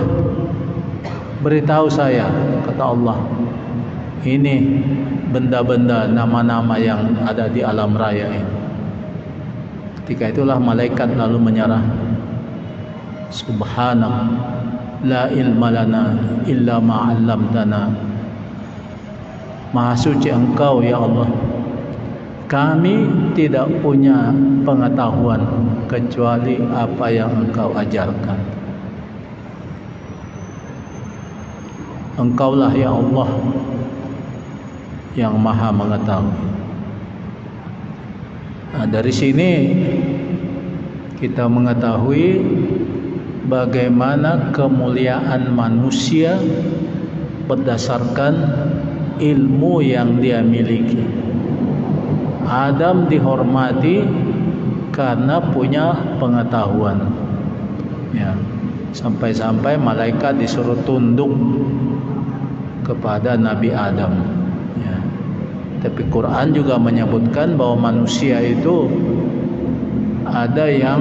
beritahu saya, kata Allah, ini benda-benda, nama-nama yang ada di alam raya ini. Ketika itulah malaikat lalu menyerah. Subhanak la ilma lana illa ma 'allamtana. Maha suci engkau ya Allah, kami tidak punya pengetahuan kecuali apa yang engkau ajarkan. Engkaulah ya Allah yang maha mengetahui. Nah, dari sini kita mengetahui bagaimana kemuliaan manusia berdasarkan ilmu yang dia miliki. Adam dihormati karena punya pengetahuan. Ya, sampai-sampai malaikat disuruh tunduk kepada Nabi Adam. Ya. Tapi Quran juga menyebutkan bahwa manusia itu ada yang,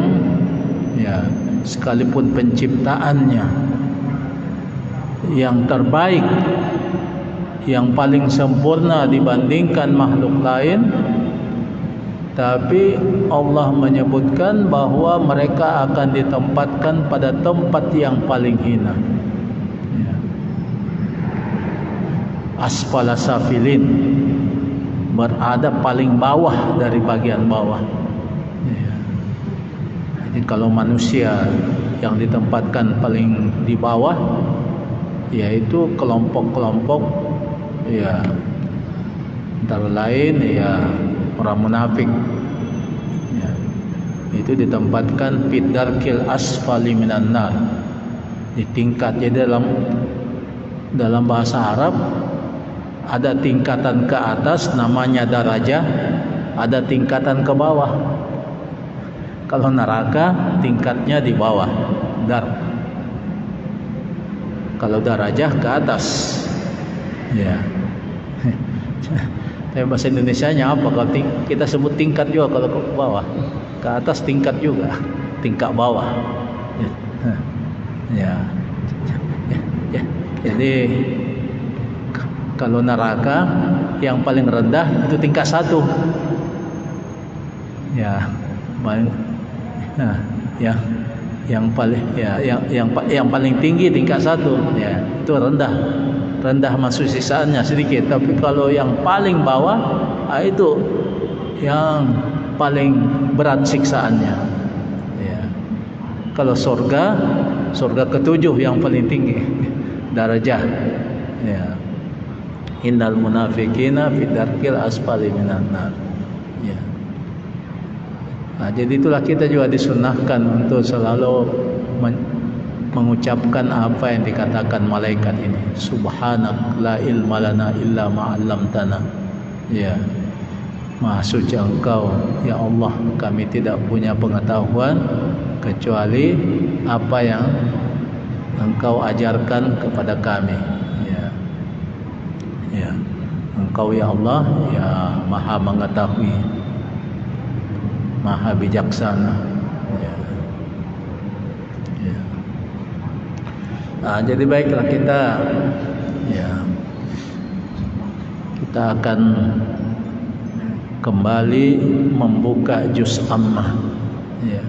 ya, sekalipun penciptaannya yang terbaik, yang paling sempurna dibandingkan makhluk lain, tapi Allah menyebutkan bahwa mereka akan ditempatkan pada tempat yang paling hina, asfala safilin, berada paling bawah dari bagian bawah. Jadi kalau manusia yang ditempatkan paling di bawah, yaitu kelompok-kelompok ya antara lain ya orang munafik ya, itu ditempatkan fid darkil asfali minan nar, di tingkat. Jadi dalam bahasa Arab ada tingkatan ke atas namanya darajah, ada tingkatan ke bawah. Kalau neraka tingkatnya di bawah, dar. Kalau darajah ke atas. Ya. Tapi bahasa Indonesianya apa? Kalau kita sebut tingkat juga kalau ke bawah. Ke atas tingkat juga, tingkat bawah. Ya. Ya. Jadi kalau neraka yang paling rendah itu tingkat 1. Ya, paling yang paling yang paling tinggi tingkat 1 ya, itu rendah masuk siksaannya sedikit. Tapi kalau yang paling bawah itu yang paling berat siksaannya ya. Kalau surga ke-7 yang paling tinggi darajah ya. Innal munafiqina fi darkil asfali minan nar ya. Nah, jadi itulah kita juga disunahkan untuk selalu mengucapkan apa yang dikatakan malaikat ini. Subhanak la ilma lana illa ma 'allamtana. Ya. Maha suci Engkau ya Allah, kami tidak punya pengetahuan kecuali apa yang Engkau ajarkan kepada kami. Ya. Ya. Engkau ya Allah ya Maha mengetahui, Maha bijaksana ya. Ya. Nah, jadi baiklah kita akan kembali membuka juz ammah ya.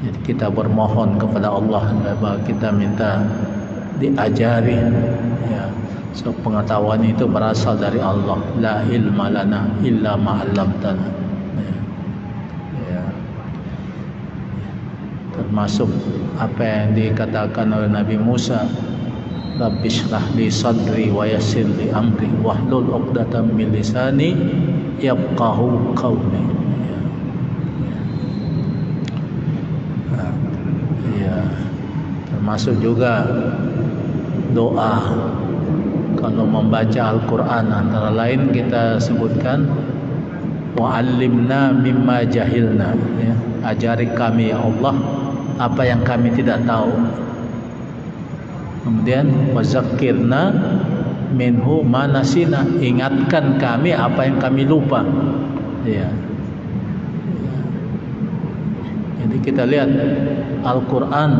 Jadi kita bermohon kepada Allah, kita minta diajari ya. So, pengetahuan itu berasal dari Allah. La ilma lana illa ma 'allamtana. Termasuk apa yang dikatakan oleh Nabi Musa, Rabbi shrah li sadri wa yassir li amri wahlul 'uqdatam min lisani yafqahu qawli. Ya. Termasuk juga doa kalau membaca Al-Quran, antara lain kita sebutkan wa'allimna mimma jahilna ya. Ajari kami ya Allah apa yang kami tidak tahu. Kemudian wazakirna minhu manasina, ingatkan kami apa yang kami lupa ya. Jadi kita lihat Al-Quran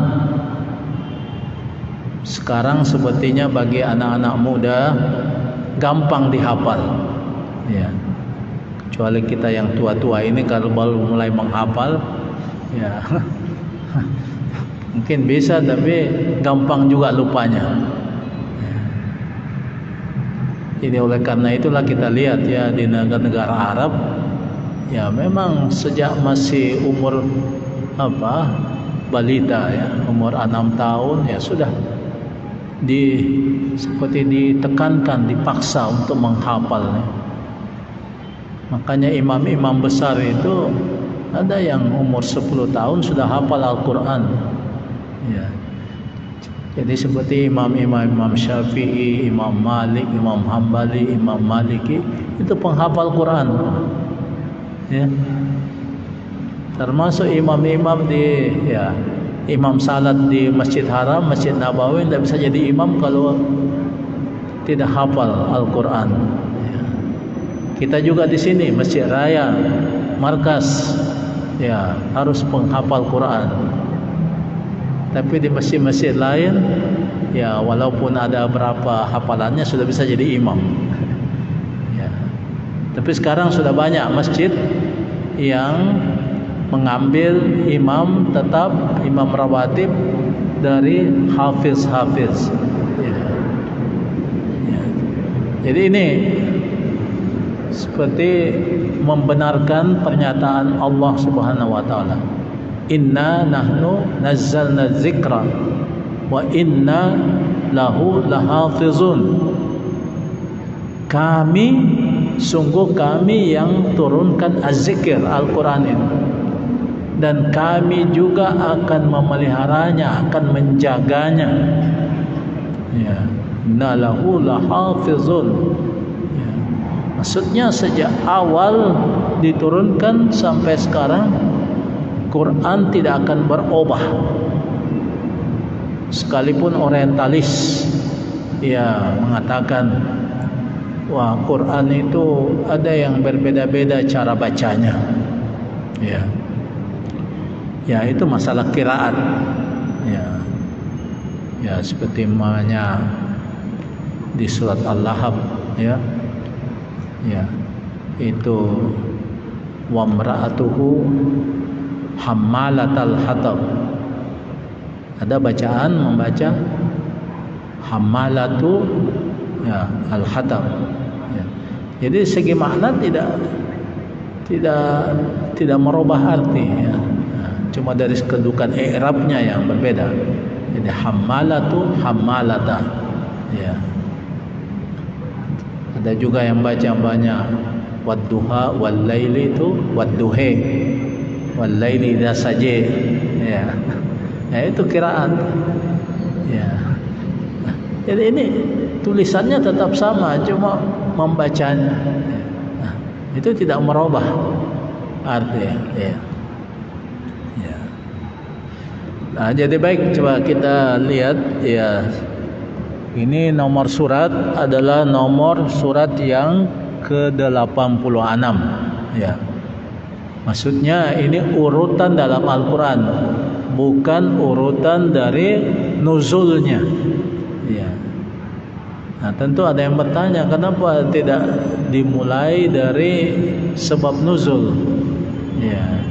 sekarang sepertinya bagi anak-anak muda gampang dihafal ya. Kecuali kita yang tua-tua ini kalau baru mulai menghafal ya mungkin bisa, tapi gampang juga lupanya. Jadi oleh karena itulah kita lihat ya di negara-negara Arab ya, memang sejak masih umur balita ya, umur 6 tahun ya sudah seperti ditekankan, dipaksa untuk menghafal ya. Makanya imam-imam besar itu ada yang umur 10 tahun sudah hafal Al-Quran ya. Jadi seperti imam Syafi'i, Imam Malik, Imam Hambali, Imam Maliki, itu penghafal Quran ya. Termasuk imam-imam di ya, imam salat di Masjid Haram, Masjid Nabawi tidak bisa jadi imam kalau tidak hafal Al-Quran ya. Kita juga di sini Masjid Raya Markas ya harus penghafal Quran. Tapi di masjid-masjid lain, ya walaupun ada berapa hafalannya sudah bisa jadi imam. Ya. Tapi sekarang sudah banyak masjid yang mengambil imam tetap, imam rawatib dari hafiz-hafiz. Ya. Ya. Jadi ini seperti membenarkan pernyataan Allah Subhanahu wa taala. Inna nahnu nazzalna dzikra wa inna lahu lahafizun. Kami, sungguh kami yang turunkan az-zikr Al-Quran ini, dan kami juga akan memeliharanya, akan menjaganya. Ya, inna lahu lahafizun. Ya. Maksudnya sejak awal diturunkan sampai sekarang Quran tidak akan berubah. Sekalipun orientalis ya mengatakan wah Quran itu ada yang berbeda-beda cara bacanya. Ya. Ya itu masalah qiraat. Ya. Ya seperti namanya di surat Al-Lahab ya. Ya. Itu wa imra'atuhu hammalatal hatab. Ada bacaan membaca hammalatu ya al-hatab. Ya. Jadi segi makna tidak merubah arti ya. Nah, cuma dari kedudukan i'rabnya yang berbeda. Jadi hammalatu hammalata. Ya. Ada juga yang baca banyak wadduha wal laili itu wadduhe wal laili idza saja. Ya. Ya itu qiraat. Ya. Jadi ini tulisannya tetap sama, cuma membacanya. Nah, itu tidak merubah arti. Ya. Ya. Nah, jadi baik, coba kita lihat ya. Ini nomor surat adalah nomor surat yang ke-86. Ya. Maksudnya ini urutan dalam Al-Quran, bukan urutan dari nuzulnya. Ya. Nah, tentu ada yang bertanya, kenapa tidak dimulai dari sebab nuzul? Ya.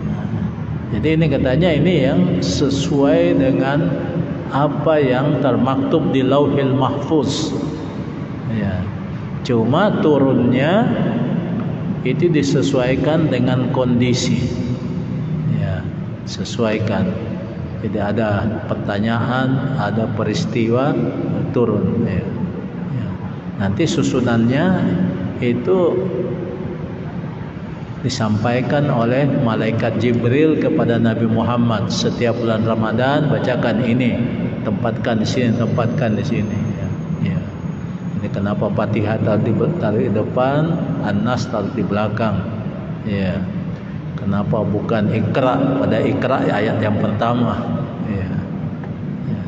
Nah, jadi ini katanya ini yang sesuai dengan apa yang termaktub di Lauhil Mahfuz. Ya. Cuma turunnya itu disesuaikan dengan kondisi. Ya, sesuaikan. Jadi ada pertanyaan, ada peristiwa, turun. Ya. Ya. Nanti susunannya itu disampaikan oleh malaikat Jibril kepada Nabi Muhammad setiap bulan Ramadan, bacakan ini, tempatkan di sini, tempatkan di sini. Ya. Ya. Ini kenapa Fatihah taruh di depan, An-Nas taruh di belakang. Ya. Kenapa bukan Iqra pada Iqra ayat yang pertama? Ya. Ya.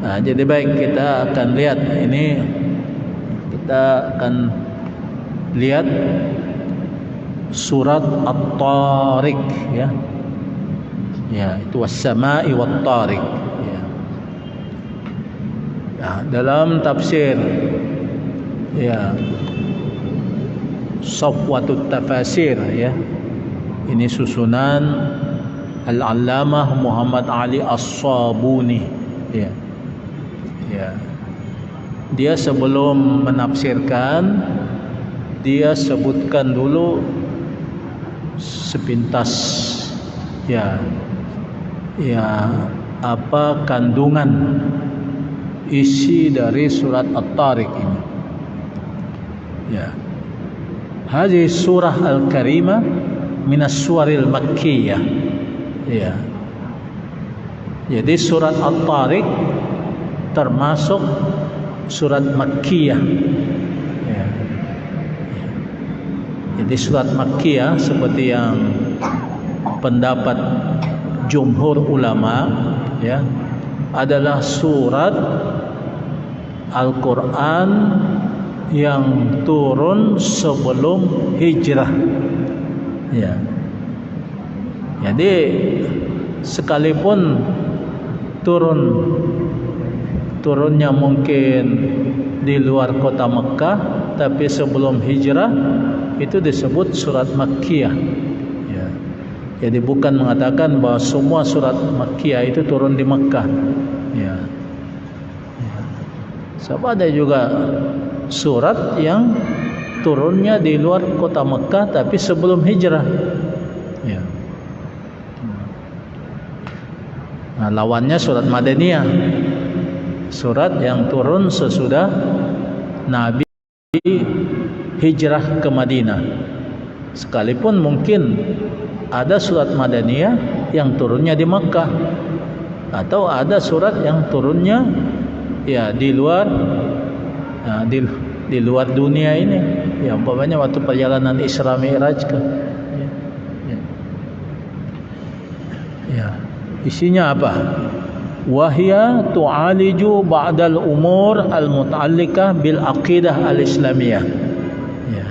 Nah, jadi baik, kita akan lihat ini, kita akan lihat surat At-Tariq ya. Ya, itu was-sama'i wat-tariq. Ya. Nah, dalam tafsir ya Safwatut Tafasir ya. Ini susunan Al-Allamah Muhammad Ali As-Sabuni ya. Ya. Dia sebelum menafsirkan dia sebutkan dulu sepintas ya apa kandungan isi dari surat At-Tariq ini. Ya. Hadhihi surah al-karimah minas suwaril makkiyah. Ya. Jadi surat At-Tariq termasuk surat makkiyah. Ya. Jadi surat makkiyah seperti yang pendapat jumhur ulama ya, adalah surat Al-Quran yang turun sebelum hijrah. Ya. Jadi sekalipun turunnya mungkin di luar kota Mekah, tapi sebelum hijrah itu disebut surat Makkiyah. Ya. Jadi bukan mengatakan bahwa semua surat Makkiyah itu turun di Mekah. Ya. Sebab ada juga surat yang turunnya di luar kota Mekah tapi sebelum hijrah. Ya. Nah, lawannya surat Madaniyah, surat yang turun sesudah Nabi hijrah ke Madinah. Sekalipun mungkin ada surat Madaniyah yang turunnya di Makkah, atau ada surat yang turunnya ya di luar di luar dunia ini. Ya, umpamanya waktu perjalanan Isra Mi'raj kan. Ya. Isinya apa? Wahya tu'aliju ba'dal umur al-muta'alliqah bil aqidah al-islamiyah. Ya.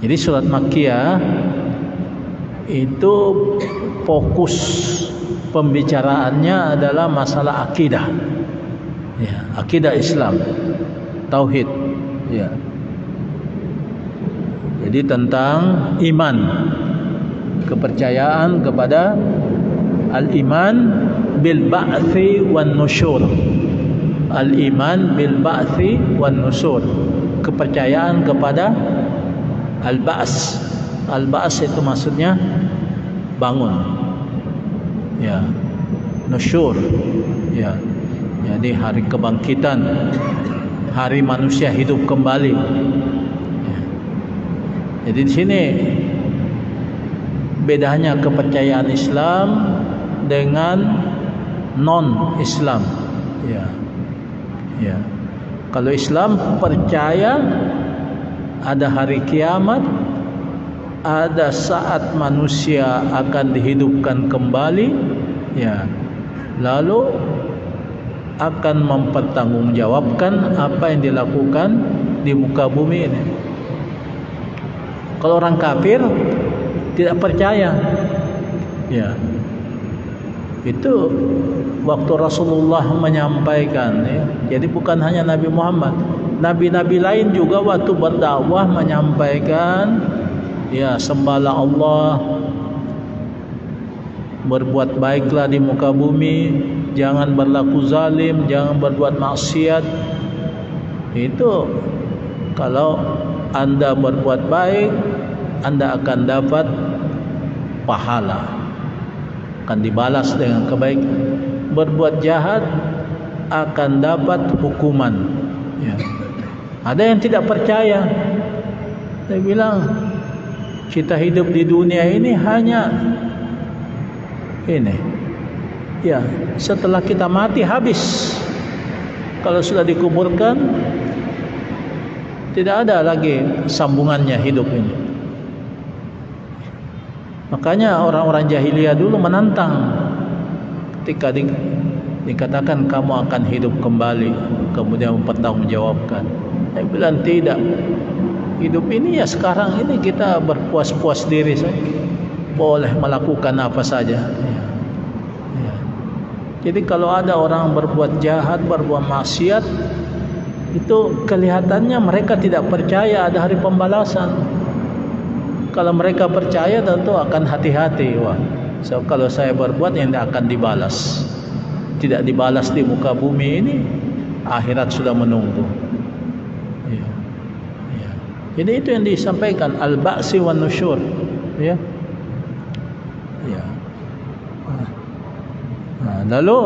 Jadi surat Makkiyah itu fokus pembicaraannya adalah masalah akidah. Ya, akidah Islam, tauhid. Ya. Jadi tentang iman, kepercayaan kepada al-iman bil ba'thi wan nusyur. Al-iman bil ba'thi wan nusyur, kepercayaan kepada al-ba's. Al-ba's itu maksudnya bangun. Ya. Nusyur. Ya. Jadi hari kebangkitan, hari manusia hidup kembali. Ya. Jadi di sini bedanya kepercayaan Islam dengan non-Islam. Ya. Ya. Kalau Islam percaya ada hari kiamat, ada saat manusia akan dihidupkan kembali, ya. Lalu akan mempertanggungjawabkan apa yang dilakukan di muka bumi ini. Kalau orang kafir tidak percaya, ya. Itu waktu Rasulullah menyampaikan, ya. Jadi bukan hanya Nabi Muhammad, nabi-nabi lain juga waktu berdakwah menyampaikan, ya, sembahlah Allah, berbuat baiklah di muka bumi, jangan berlaku zalim, jangan berbuat maksiat. Itu kalau Anda berbuat baik, Anda akan dapat pahala, akan dibalas dengan kebaikan. Berbuat jahat akan dapat hukuman. Ya. Ada yang tidak percaya, dia bilang kita hidup di dunia ini hanya ini, ya, setelah kita mati habis. Kalau sudah dikuburkan tidak ada lagi sambungannya hidup ini. Makanya orang-orang jahiliyah dulu menantang ketika dikatakan kamu akan hidup kembali, kemudian mempertanggungjawabkan. Dia bilang tidak. Hidup ini ya sekarang ini kita berpuas-puas diri saja. Boleh melakukan apa saja. Ya. Ya. Jadi kalau ada orang berbuat jahat, berbuat maksiat, itu kelihatannya mereka tidak percaya ada hari pembalasan. Kalau mereka percaya tentu akan hati-hati. Wah, so, kalau saya berbuat yang akan dibalas, tidak dibalas di muka bumi ini, akhirat sudah menunggu. Ya. Ya. Jadi itu yang disampaikan al-ba'si wan nusyur. Ya. Ya. Nah, lalu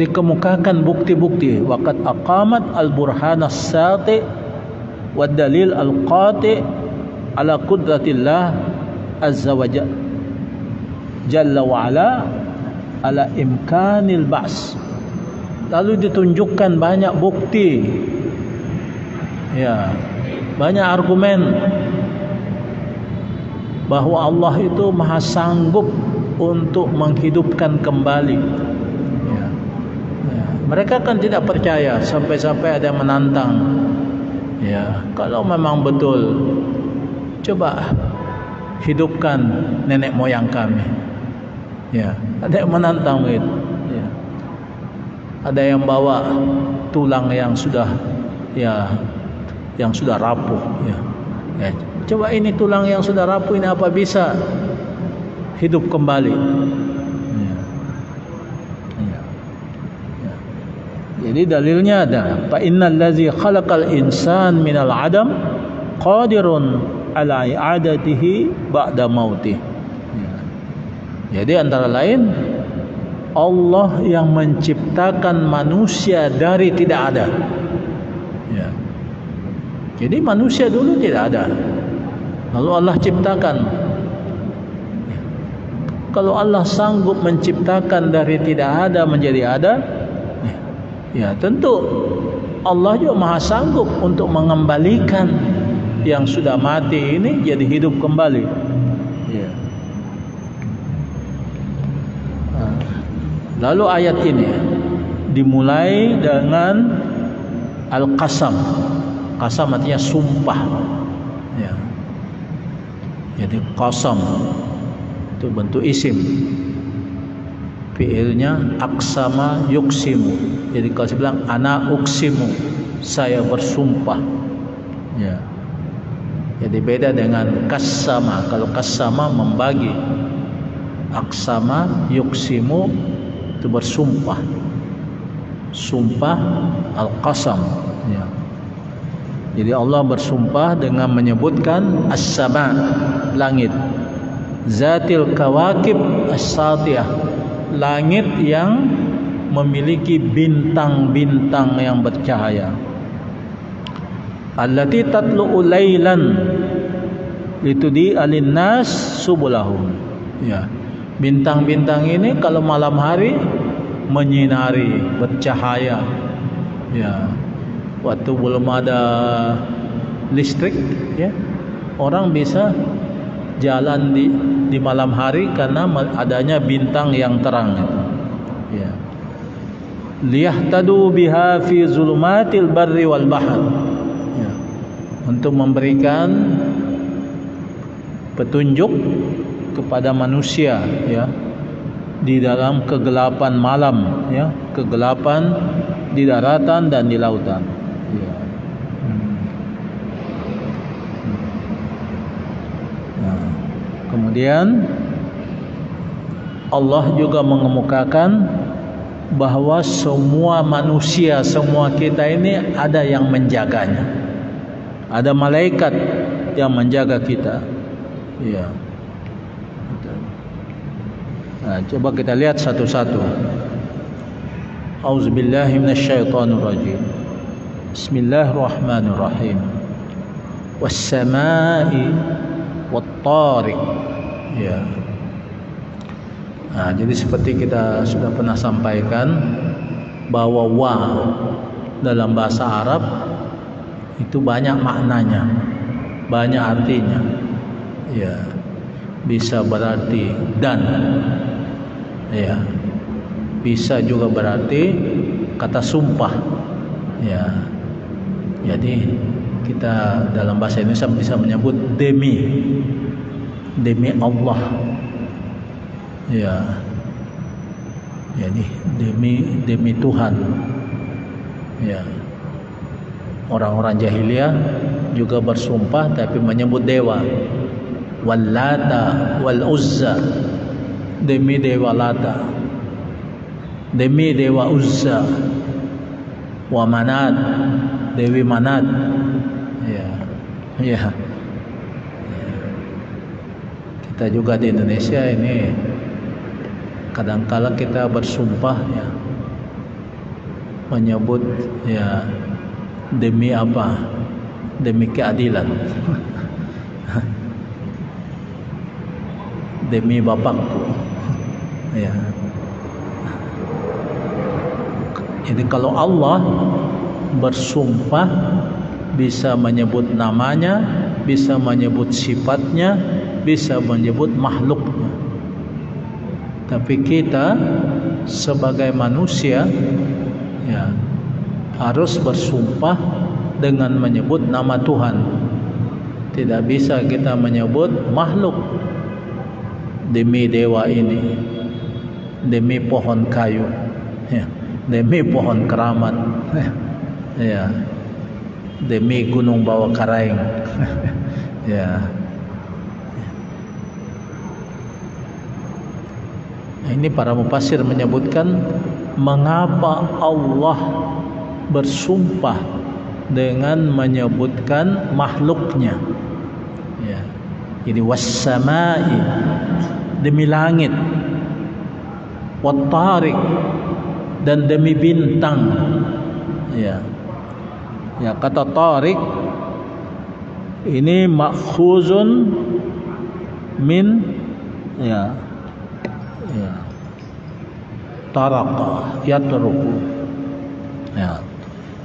dikemukakan bukti-bukti. Waqad aqamat al-burhan as-sati wad dalil al-qati ala qudratillah azza wa jalla wa ala ala imkanil ba's. Lalu ditunjukkan banyak bukti, ya, banyak argumen bahwa Allah itu maha sanggup untuk menghidupkan kembali. Ya. Ya. Mereka kan tidak percaya, sampai-sampai ada yang menantang. Ya, kalau memang betul, coba hidupkan nenek moyang kami. Ya, ada yang menantang begitu. Ya. Ada yang bawa tulang yang sudah rapuh. Ya. Ya. Coba ini tulang yang sudah rapuh ini apa bisa hidup kembali? Ya. Ya. Ya. Jadi dalilnya ada. Fa innal ladzi khalaqal insan minal adam qadirun ala i'adatihi ba'da mautih. Ya. Jadi antara lain Allah yang menciptakan manusia dari tidak ada. Ya. Jadi manusia dulu tidak ada, lalu Allah ciptakan. Kalau Allah sanggup menciptakan dari tidak ada menjadi ada, ya tentu Allah juga maha sanggup untuk mengembalikan yang sudah mati ini jadi hidup kembali. Ya. Lalu ayat ini dimulai dengan al-qasam. Qasam artinya sumpah. Ya. Jadi qasam itu bentuk isim. Fi'ilnya aksama yuksimu. Jadi kalau saya bilang ana uksimu, saya bersumpah. Ya. Jadi beda dengan kasama. Kalau kasama membagi, aksama yuksimu itu bersumpah. Sumpah al-qasam. Ya. Jadi Allah bersumpah dengan menyebutkan as-sama, langit, zatil kawakib as-satiyah, langit yang memiliki bintang-bintang yang bercahaya, allati tatlu'u lailan litudi alinnas subulahum. Ya. Bintang-bintang ini kalau malam hari menyinari, bercahaya. Ya. Waktu belum ada listrik, ya, orang bisa jalan di malam hari karena adanya bintang yang terang. Ya. Liyahtadu biha fi zulumatil barri wal bahr. Ya. Untuk memberikan petunjuk kepada manusia, ya, di dalam kegelapan malam, ya, kegelapan di daratan dan di lautan. Ya. Nah, kemudian Allah juga mengemukakan bahwa semua manusia, semua kita ini ada yang menjaganya. Ada malaikat yang menjaga kita. Ya. Nah, coba kita lihat satu-satu. Auzubillahi minasyaitonirrajim. Bismillahirrahmanirrahim. Was-samaa'i wat-tariq. Ya. Nah, jadi seperti kita sudah pernah sampaikan bahwa wa dalam bahasa Arab itu banyak maknanya, banyak artinya. Ya. Bisa berarti dan, ya, bisa juga berarti kata sumpah. Ya. Jadi kita dalam bahasa Indonesia bisa menyebut demi Allah. Ya. Jadi demi Tuhan. Ya. Orang-orang jahiliyah juga bersumpah tapi menyebut dewa. Wallata wal Uzza, demi dewa Lata, demi dewa Uzza, wa Manat, dewi Manat. Ya. Ya. Kita juga di Indonesia ini kadangkala kita bersumpah, ya, menyebut, ya, demi apa? Demi keadilan. Demi bapakku. Ya. Jadi kalau Allah bersumpah bisa menyebut namanya, bisa menyebut sifatnya, bisa menyebut makhluknya. Tapi kita sebagai manusia, ya, harus bersumpah dengan menyebut nama Tuhan. tidak bisa kita menyebut makhluk demi dewa ini, demi pohon kayu, ya, demi pohon keramat, ya, demi gunung bawah karaeng, ya. Ini para mufassir menyebutkan mengapa Allah bersumpah dengan menyebutkan makhluknya, ya. Jadi was-samai, demi langit, wat-tariq, dan demi bintang, ya. Ya, kata tariq ini makhuzun min, ya, ya, taraqa yatruku, ya,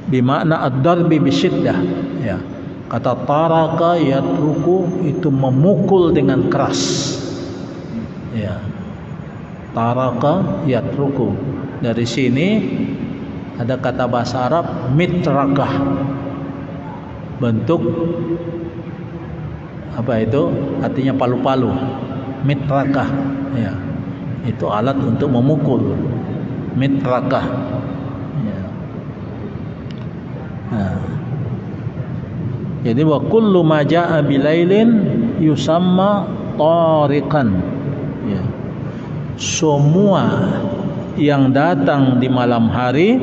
bimakna ad-darbi bisyiddah, ya. Kata taraka yatruku itu memukul dengan keras, ya. Taraka yatruku, dari sini ada kata bahasa Arab mitrakah, bentuk apa itu, artinya palu-palu, mitrakah, ya, itu alat untuk memukul, mitrakah, ya. Nah, jadi wa kullu ma jaa bilailin yusamma tariqan, ya. Semua yang datang di malam hari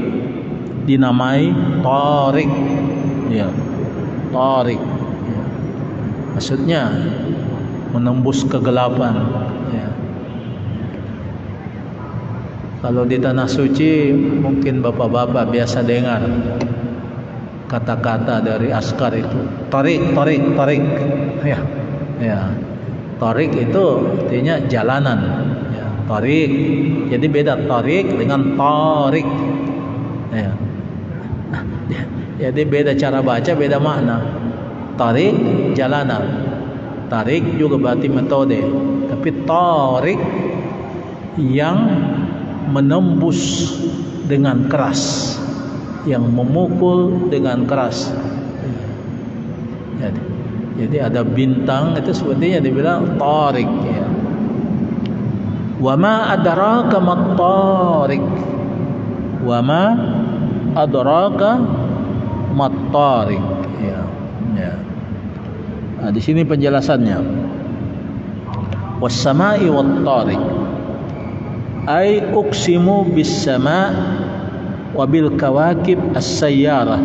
dinamai tariq, ya, tariq, ya. Maksudnya menembus kegelapan, ya. Kalau di tanah suci mungkin bapak-bapak biasa dengar kata-kata dari askar itu, tarik, tarik, tarik, ya, ya. Tarik itu artinya jalanan, ya. Tarik, jadi beda tarik dengan tarik, ya. Jadi beda cara baca, beda makna. Tarik jalanan, tarik juga berarti metode, tapi tarik yang menembus dengan keras, yang memukul dengan keras. Jadi ada bintang itu sepertinya dibilang tarik, ya. Wa ma adraka mat-tariq, wa ma adraka mat-tariq, ya, ya. Nah, di sini penjelasannya. Was-sama'i wat-tariq, ay uqsimu bis-sama' wa bil kawakib as-sayyarah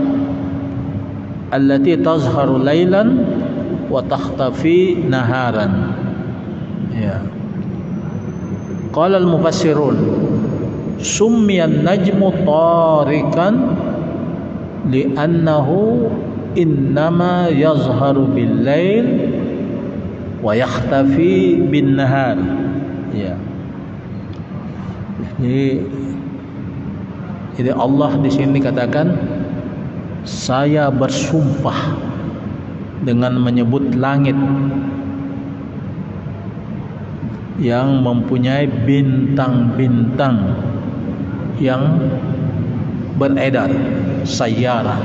allati tazharu lailan wa takhtafi naharan, ya. Qala al-mufassirun summiya an-najmu tariqan li'annahu innama yazharu bil-lail wa yakhtafi bin-nahar, ya. Jadi Allah di sini katakan, saya bersumpah dengan menyebut langit yang mempunyai bintang-bintang yang beredar, sayyarah.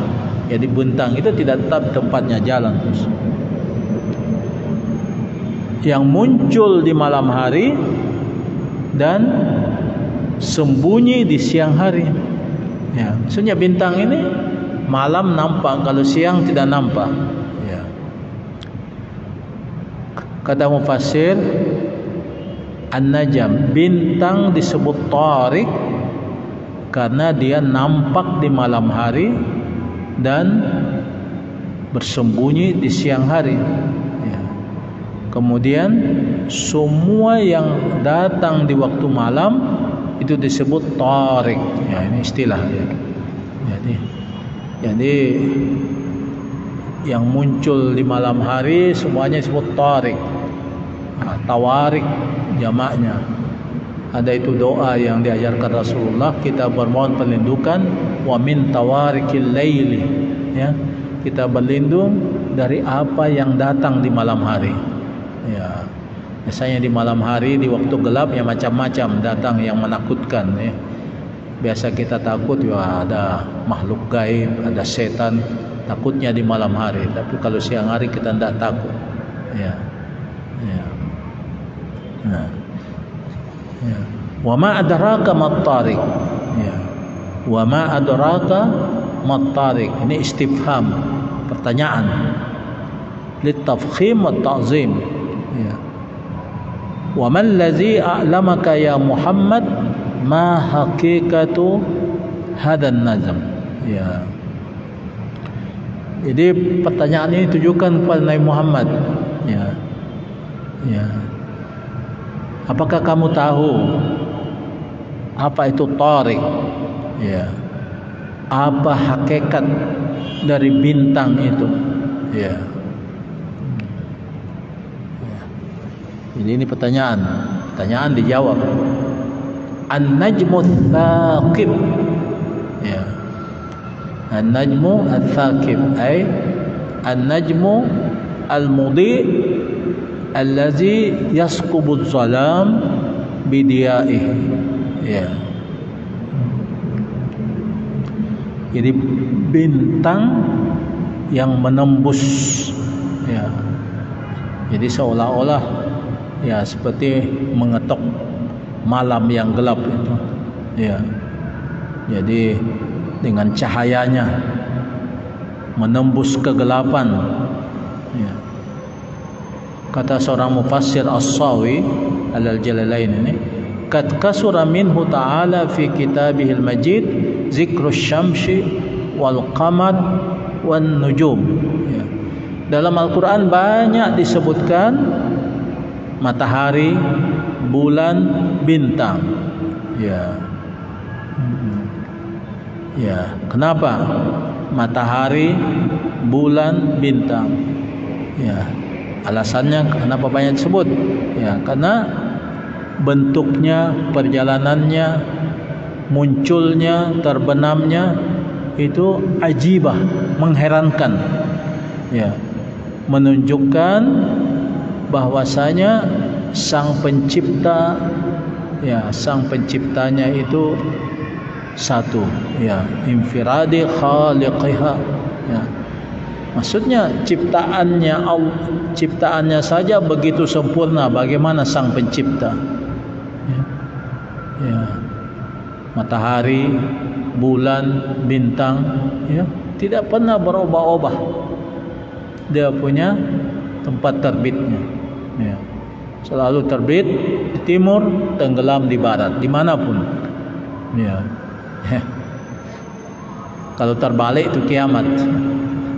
Jadi bintang itu tidak tetap tempatnya, jalan terus, yang muncul di malam hari dan sembunyi di siang hari, ya. Maksudnya bintang ini malam nampak, kalau siang tidak nampak, ya. Kata mufassir, an-najam, bintang disebut tariq karena dia nampak di malam hari dan bersembunyi di siang hari, ya. Kemudian semua yang datang di waktu malam itu disebut tariq, ya. Ini istilah, ya. Jadi yang muncul di malam hari semuanya disebut tariq. Nah, tawarik jamaknya. Ada itu doa yang diajarkan Rasulullah, kita bermohon perlindungan wa min tawarikil laili, ya. Kita berlindung dari apa yang datang di malam hari, ya. Biasanya di malam hari, di waktu gelap, ya macam-macam datang yang menakutkan, ya. Biasa kita takut, ya ada makhluk gaib, ada setan. takutnya di malam hari, tapi kalau siang hari kita tidak takut. Ya. Ya. Nah. Ya. Wa ma adraka mat-tariq. Ya. Wa ma adraka mat-tariq. Ini istifham, pertanyaan. Litafkhim wa ta'zim. Ya. Wa man ladzi a'lamaka ya Muhammad ma haqiqatu hadan nazm. Ya. Jadi pertanyaan ini ditujukan kepada Nabi Muhammad. Ya. Ya. Apakah kamu tahu apa itu tariq? Ya. Apa hakikat dari bintang itu? Ya. Jadi ini pertanyaan dijawab. An-najmu tsaqib. Ya. An-najmu ats-tsaqib ay an-najmu al-mudhi allazi yasqubu adh-dhalam bidiya'ihi. Ya. Jadi bintang yang menembus, ya. Jadi seolah-olah ya seperti mengetok malam yang gelap itu. Ya. Jadi dengan cahayanya menembus kegelapan. Ya. Kata seorang mufassir As-Sawi Al-Jalalain ini, "Qad kasura minhu ta'ala fi kitabihil majid zikrus syamsi wal qamar wan nujum." Ya. Dalam Al-Qur'an banyak disebutkan matahari, bulan, bintang. Ya. Ya, kenapa? Matahari, bulan, bintang. Ya. Alasannya kenapa banyak disebut? Ya, karena bentuknya, perjalanannya, munculnya, terbenamnya itu ajibah, mengherankan. Ya. Menunjukkan bahwasanya sang pencipta, ya, sang penciptanya itu satu, ya, infiradi khaliqiha. Ya. Maksudnya ciptaannya saja begitu sempurna, bagaimana sang pencipta? Ya. Ya. Matahari, bulan, bintang, ya, tidak pernah berubah-ubah. Dia punya tempat terbitnya. Ya. Selalu terbit di timur, tenggelam di barat, dimanapun. Ya. Kalau terbalik itu kiamat.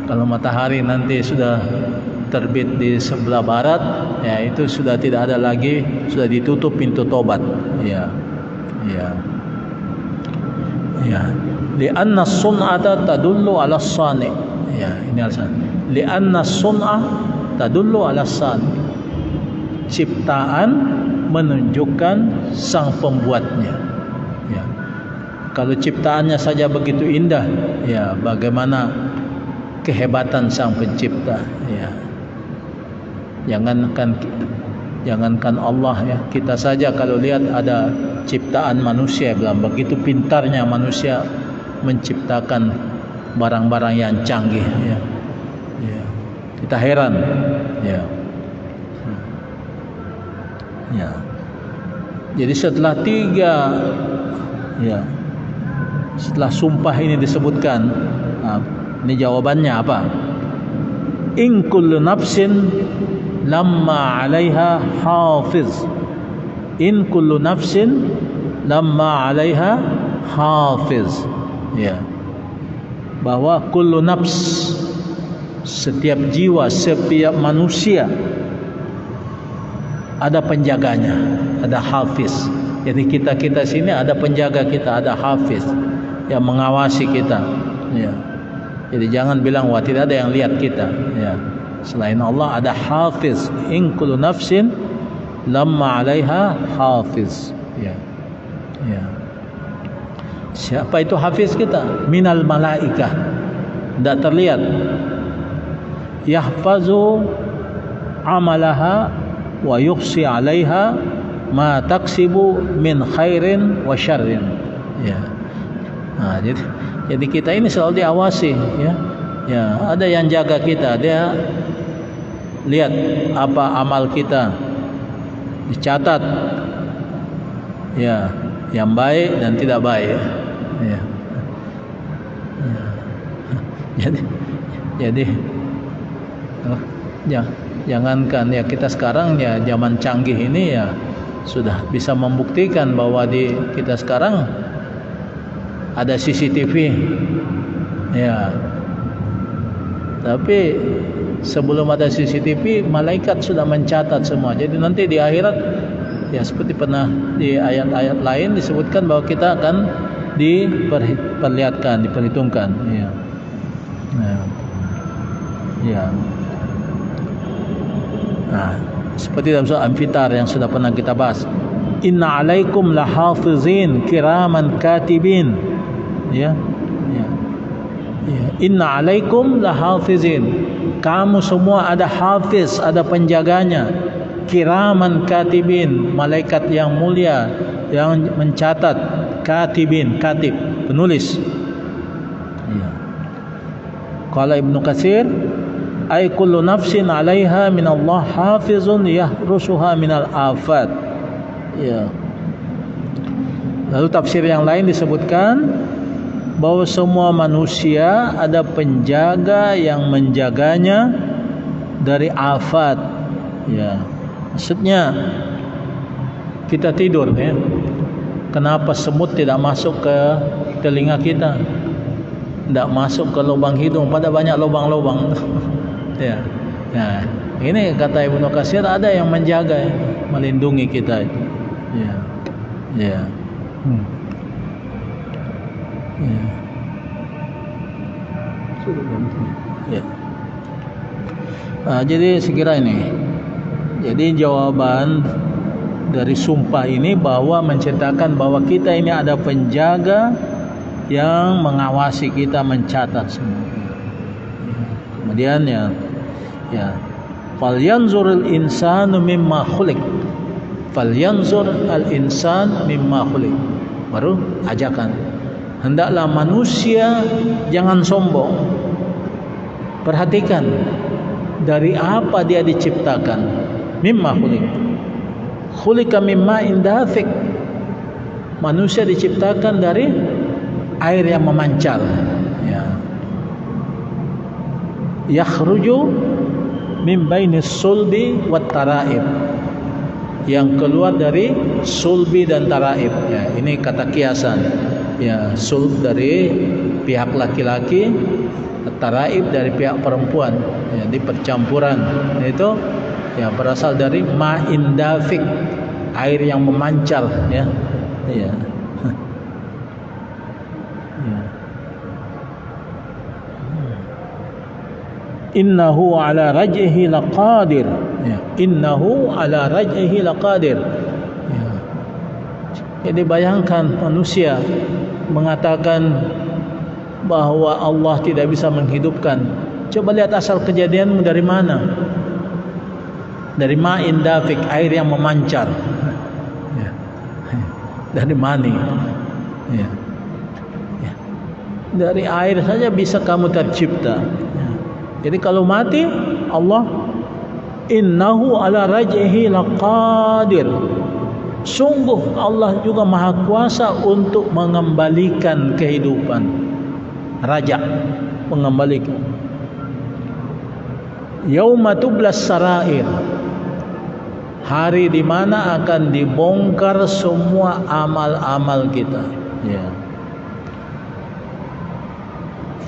Kalau matahari nanti sudah terbit di sebelah barat, ya itu sudah tidak ada lagi, sudah ditutup pintu tobat. Ya. Ya. Ya. Li'anna sun'ata tadullu 'ala as-sani'. Ya, ini alasan. Li'anna sun'a tadullu 'ala as-sani'. Ciptaan menunjukkan sang pembuatnya. Ya. Kalau ciptaannya saja begitu indah, ya bagaimana kehebatan sang pencipta? Ya. Jangankan Allah, ya, kita saja kalau lihat ada ciptaan manusia, bilang begitu pintarnya manusia menciptakan barang-barang yang canggih. Ya. Ya. Kita heran. Ya. Ya. Jadi setelah setelah sumpah ini disebutkan, ini jawabannya apa? In kullu nafsin lamma 'alaiha hafiz. In kullu nafsin lamma 'alaiha hafiz. Ya. Bahwa kullu nafs, setiap jiwa, setiap manusia ada penjaganya, ada hafiz. Jadi kita sini ada penjaga kita, ada hafiz yang mengawasi kita. Ya. Jadi jangan bilang wah tidak ada yang lihat kita. Ya. Selain Allah ada hafiz. In kullu nafsin lamma 'alaiha hafiz. Ya. Ya. Siapa itu hafiz kita? Minal malaikah. Tidak terlihat. Yahfazu amalaha wa yuhsi 'alaiha ma taksibu min khairin wa syarrin. Ya. Nah, jadi kita ini selalu diawasi, ya. Ya, ada yang jaga kita, dia lihat apa amal kita, dicatat, ya, yang baik dan tidak baik. Ya. Jadi ya, jangankan ya kita sekarang ya zaman canggih ini ya sudah bisa membuktikan bahwa di kita sekarang ada CCTV, ya. Tapi sebelum ada CCTV, malaikat sudah mencatat semua. Jadi nanti di akhirat, ya seperti pernah di ayat-ayat lain disebutkan bahwa kita akan diperlihatkan, diperhitungkan. Ya. Ya. Nah, seperti dalam surah Al-Anfitar yang sudah pernah kita bahas. Inna alaikum lahafizin kiraman katibin. Ya. Inna alaikum lahafizin. Kamu semua ada hafiz, ada penjaganya. Kiraman katibin, malaikat yang mulia yang mencatat. Katibin, katib, penulis. Ya. Qala Ibnu Katsir, ay kullu nafsin 'alaiha min Allah hafizun yahrusuha minal afat. Ya. Lalu tafsir yang lain disebutkan bahwa semua manusia ada penjaga yang menjaganya dari afat. Ya. Maksudnya kita tidur ya. Kenapa semut tidak masuk ke telinga kita? Tidak masuk ke lubang hidung, pada banyak lubang-lubang. Ya. Nah, ini kata Ibnu Katsir ada yang menjaga, melindungi kita. Ya. Ya. Ya. Nah, jadi sekira ini. Jadi jawaban dari sumpah ini bahwa menceritakan bahwa kita ini ada penjaga yang mengawasi kita, mencatat semua. Kemudian ya. Falyanzurul insanu mimma khuliq. Falyanzur al insan mimma khuliq. Baru ajakan. Hendaklah manusia jangan sombong. Perhatikan dari apa dia diciptakan. Mimma khuliq. Khuliqa mimma indafik. Manusia diciptakan dari air yang memancar. Ya. Yakhruju min bainis sulbi wat taraib. Yang keluar dari sulbi dan taraib. Ya, ini kata kiasan. Ya, sulb dari pihak laki-laki, taraib dari pihak perempuan. Ya, di percampuran itu ya berasal dari ma'in dafik, air yang memancar. Ya, ya. Innahu ala raj'ihi laqadir. Ya. Innahu ala raj'ihi laqadir. Ya. Jadi bayangkan manusia mengatakan bahwa Allah tidak bisa menghidupkan. Coba lihat asal kejadianmu dari mana? Dari ma'in dafik, air yang memancar. Ya. Dari mani. Ya. Ya. Dari air saja bisa kamu tercipta. Ya. Jadi kalau mati, Allah innahu ala raj'ihi laqadir. Sungguh Allah juga maha kuasa untuk mengembalikan kehidupan. Raja, mengembalikan. Yauma tublas sarair. Hari di mana akan dibongkar semua amal-amal kita. Ya.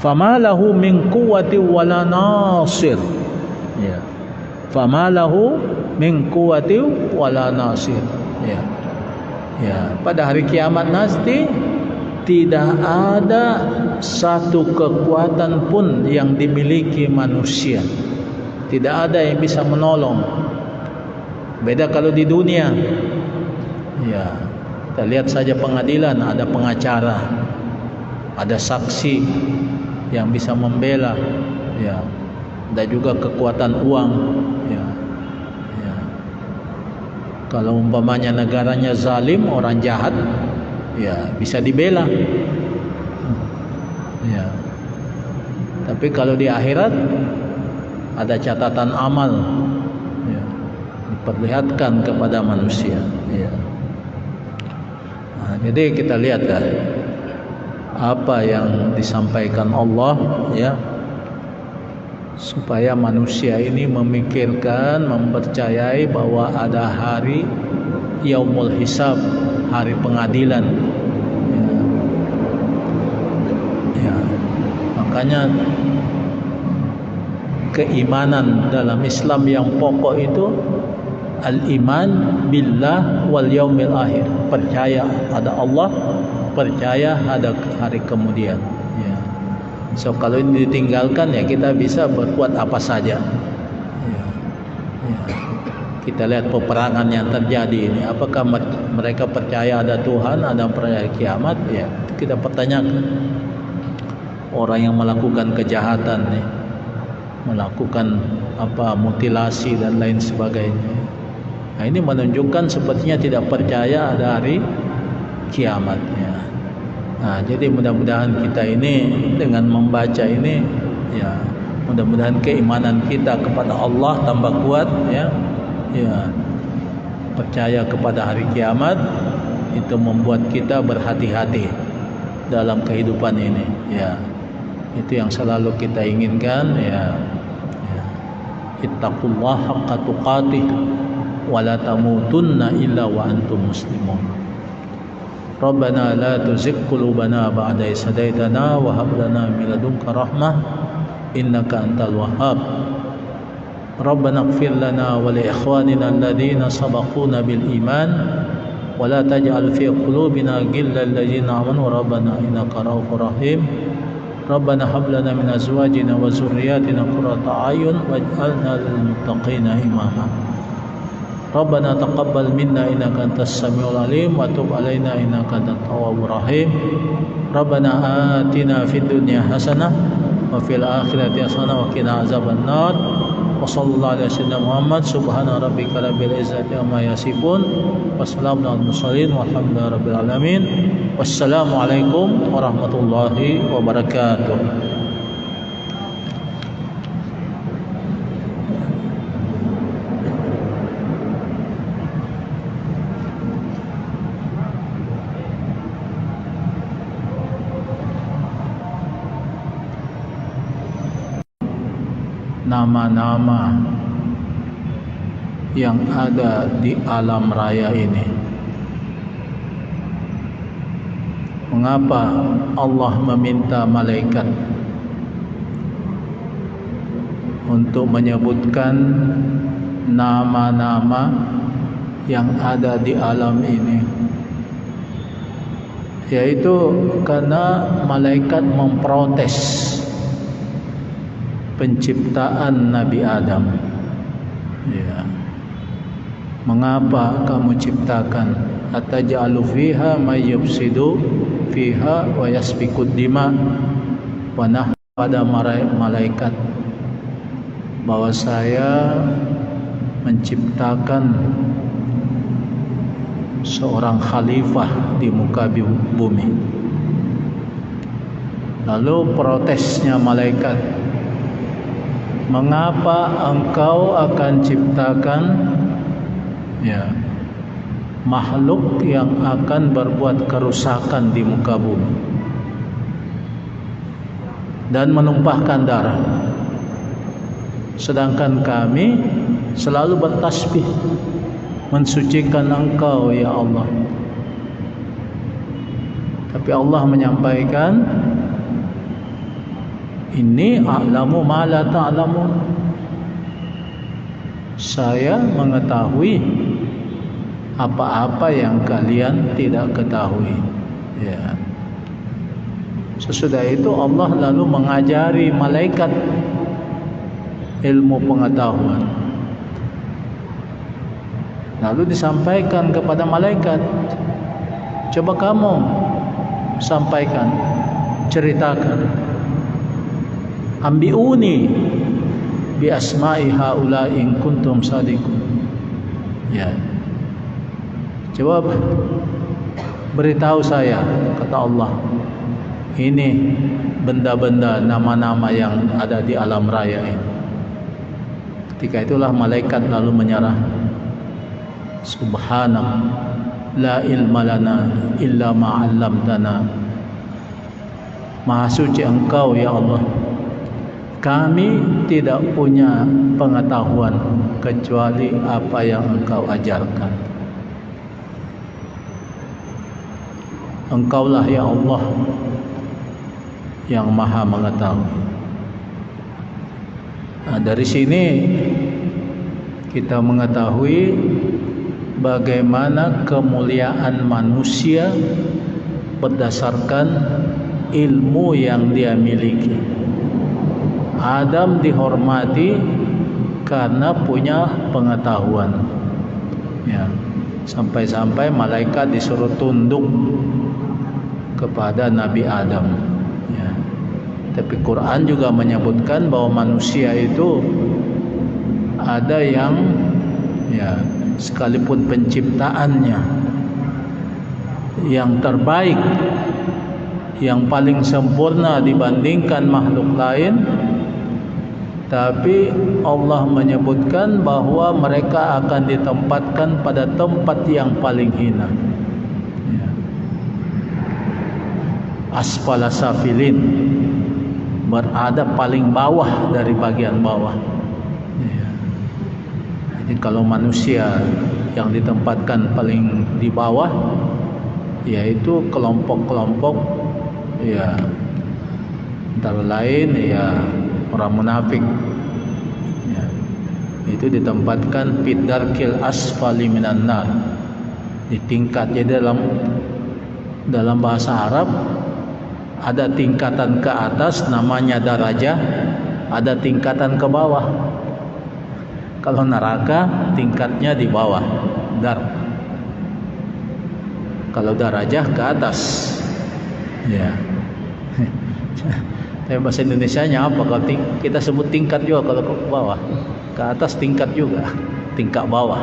Fama lahu min quwwati wala nasir. Ya. Fama lahu min quwwati wala nasir. Ya. Ya, pada hari kiamat nanti tidak ada satu kekuatan pun yang dimiliki manusia. Tidak ada yang bisa menolong. Beda kalau di dunia. Ya, kita lihat saja pengadilan, ada pengacara, ada saksi yang bisa membela. Ya, ada juga kekuatan uang. Ya. Ya. Kalau umpamanya negaranya zalim, orang jahat, ya bisa dibela. Ya. Tapi kalau di akhirat ada catatan amal, ya, diperlihatkan kepada manusia. Ya. Nah, jadi kita lihatlah apa yang disampaikan Allah, ya, supaya manusia ini memikirkan, mempercayai bahwa ada hari yaumul hisab, hari pengadilan. Ya. Makanya keimanan dalam Islam yang pokok itu al-iman billah wal yaumil akhir. Percaya ada Allah, percaya ada hari kemudian. Ya. So kalau ini ditinggalkan, ya kita bisa berbuat apa saja. Ya. Ya. Kita lihat peperangan yang terjadi ini. Apakah mereka percaya ada Tuhan, ada percaya kiamat? Ya, kita pertanyakan. Orang yang melakukan kejahatan nih, melakukan mutilasi dan lain sebagainya. Nah, ini menunjukkan sepertinya tidak percaya ada hari kiamatnya. Nah, jadi mudah-mudahan kita ini dengan membaca ini, ya, mudah-mudahan keimanan kita kepada Allah tambah kuat, ya. Ya, percaya kepada hari kiamat itu membuat kita berhati-hati dalam kehidupan ini, ya. Itu yang selalu kita inginkan, ya. Ittaqullah haqqa tuqatih wa la tamutunna illa wa antum muslimun. Rabbana la tuzigh qulubana ba'da idh hadaitana wa hab lana min ladunka rahmah innaka antal wahhab. Rabbana ighfir lana wa li ikhwanina alladhina sabaquna bil iman wa la taj'al fi qulubina ghillan lil ladzina amanu rabbana innaka ra'ufur rahim. Rabbana hab lana min azwajina wa dzurriyyatina qurrata a'yun waj'alna lil muttaqina imama. Rabbana taqabbal minna innaka antas samiul alim wa tub alaina innaka antat tawwabur rahim. Rabbana atina fid dunya hasanah wa fil akhirati hasanah wa qina azabannar. Wa sallallahu alaihi wasallam Muhammad subhana rabbika rabbil izzati amma yasifun wa salamun alal mursalin walhamdulillahi rabbil alamin. Wassalamualaikum warahmatullahi wabarakatuh. Nama-nama yang ada di alam raya ini. Mengapa Allah meminta malaikat untuk menyebutkan nama-nama yang ada di alam ini? Yaitu karena malaikat memprotes penciptaan Nabi Adam. Ya. Mengapa kamu ciptakan? Ataj'alu fiha may yufsidu fiha wa yasfikud dima. Wa nahnu pada malaikat bahwa saya menciptakan seorang khalifah di muka bumi. Lalu protesnya malaikat, mengapa engkau akan ciptakan, ya, makhluk yang akan berbuat kerusakan di muka bumi dan menumpahkan darah, sedangkan kami selalu bertasbih mensucikan engkau ya Allah. Tapi Allah menyampaikan, inni a'lamu ma la ta'lamun. Saya mengetahui apa-apa yang kalian tidak ketahui. Ya. Sesudah itu Allah lalu mengajari malaikat ilmu pengetahuan. Lalu disampaikan kepada malaikat, coba kamu sampaikan, ceritakan, ambiuni bi asma'i haula in kuntum sadiqun. Ya. Coba beritahu saya, kata Allah, Ini benda-benda, nama-nama yang ada di alam raya ini. Ketika itulah malaikat lalu menyerah. Subhanak la ilma lana illa ma 'allamtana. Maha suci Engkau ya Allah, kami tidak punya pengetahuan kecuali apa yang Engkau ajarkan. Engkaulah ya Allah yang maha mengetahui. Nah, dari sini kita mengetahui bagaimana kemuliaan manusia berdasarkan ilmu yang dia miliki. Adam dihormati karena punya pengetahuan. Ya, sampai-sampai malaikat disuruh tunduk kepada Nabi Adam. Ya. Tapi Quran juga menyebutkan bahwa manusia itu ada yang ya sekalipun penciptaannya yang terbaik, yang paling sempurna dibandingkan makhluk lain, tapi Allah menyebutkan bahwa mereka akan ditempatkan pada tempat yang paling hina, ya. Asfala safilin, berada paling bawah dari bagian bawah, ya. Jadi kalau manusia yang ditempatkan paling di bawah, yaitu kelompok-kelompok, ya, antara lain ya orang munafik, ya, itu ditempatkan fidarkil asfali minan nar, di tingkat. Jadi dalam bahasa Arab ada tingkatan ke atas namanya darajah, ada tingkatan ke bawah. Kalau neraka tingkatnya di bawah, dar. Kalau darajah ke atas, ya. Tapi bahasa Indonesianya apa? Kalau kita sebut tingkat juga, kalau ke bawah, ke atas tingkat juga, tingkat bawah.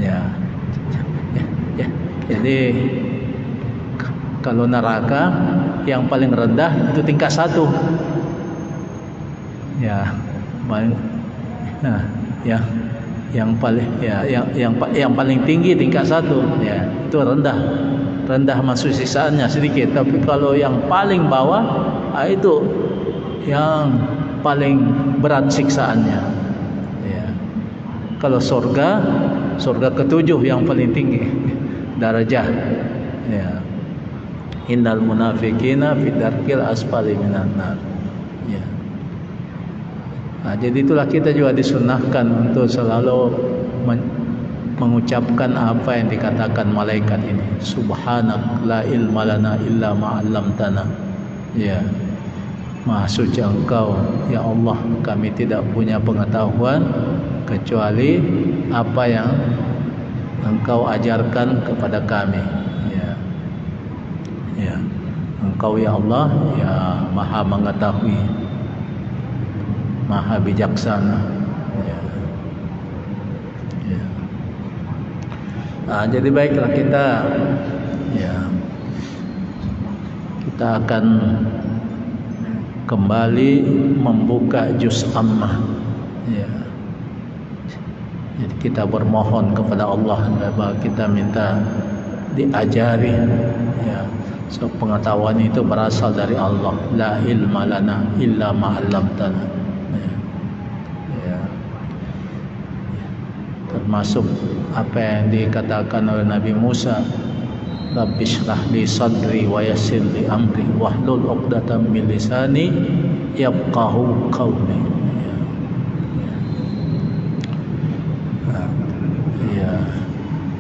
Ya. Ya. Jadi kalau neraka yang paling rendah itu tingkat 1. Ya, paling yang paling yang paling tinggi tingkat 1, ya, itu rendah masuk siksaannya sedikit. Tapi kalau yang paling bawah, itu yang paling berat siksaannya, ya. Kalau surga ke-7 yang paling tinggi darajah, ya. Innal munafiqina fi darkil asfali minan nar, ya. Nah, jadi itulah kita juga disunahkan untuk selalu mengucapkan apa yang dikatakan malaikat ini. Subhanak la ilma lana illa ma 'allamtana. Ya. Maha suci Engkau ya Allah, kami tidak punya pengetahuan kecuali apa yang Engkau ajarkan kepada kami. Ya. Ya. Engkau ya Allah ya maha mengetahui, maha bijaksana. Ya. Ya. Nah, jadi baiklah kita akan kembali membuka juz ammah, ya. Jadi kita bermohon kepada Allah bahwa kita minta diajari, ya. So, pengetahuan itu berasal dari Allah. La ilma lana illa ma 'allamtana. Ya. Ya. Termasuk apa yang dikatakan oleh Nabi Musa, Rabbi shrah li sadri wa yassir li amri wahlul 'uqdatam min lisani yafqahu qawli. Ya.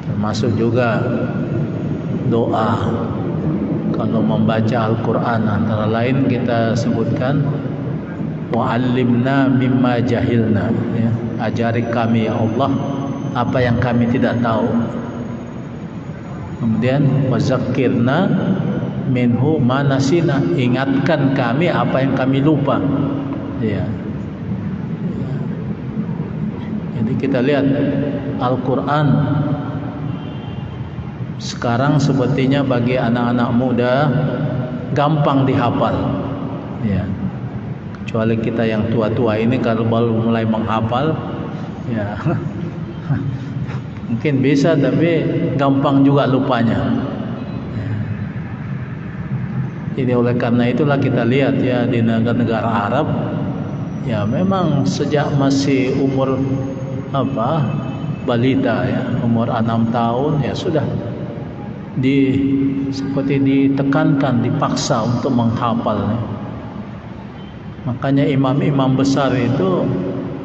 Termasuk juga doa kalau membaca Al-Quran, antara lain kita sebutkan wa'allimna mimma jahilna, ya. Ajari kami ya Allah apa yang kami tidak tahu. Kemudian wazakirna minhu ma nasina, ingatkan kami apa yang kami lupa, ya. Jadi kita lihat Al-Quran sekarang sepertinya bagi anak-anak muda gampang dihafal, ya. Kecuali kita yang tua-tua ini kalau baru mulai menghafal, ya mungkin bisa tapi gampang juga lupanya. Jadi oleh karena itulah kita lihat ya di negara-negara Arab, ya memang sejak masih umur balita ya, umur 6 tahun ya sudah seperti ditekankan, dipaksa untuk menghafal. Makanya imam-imam besar itu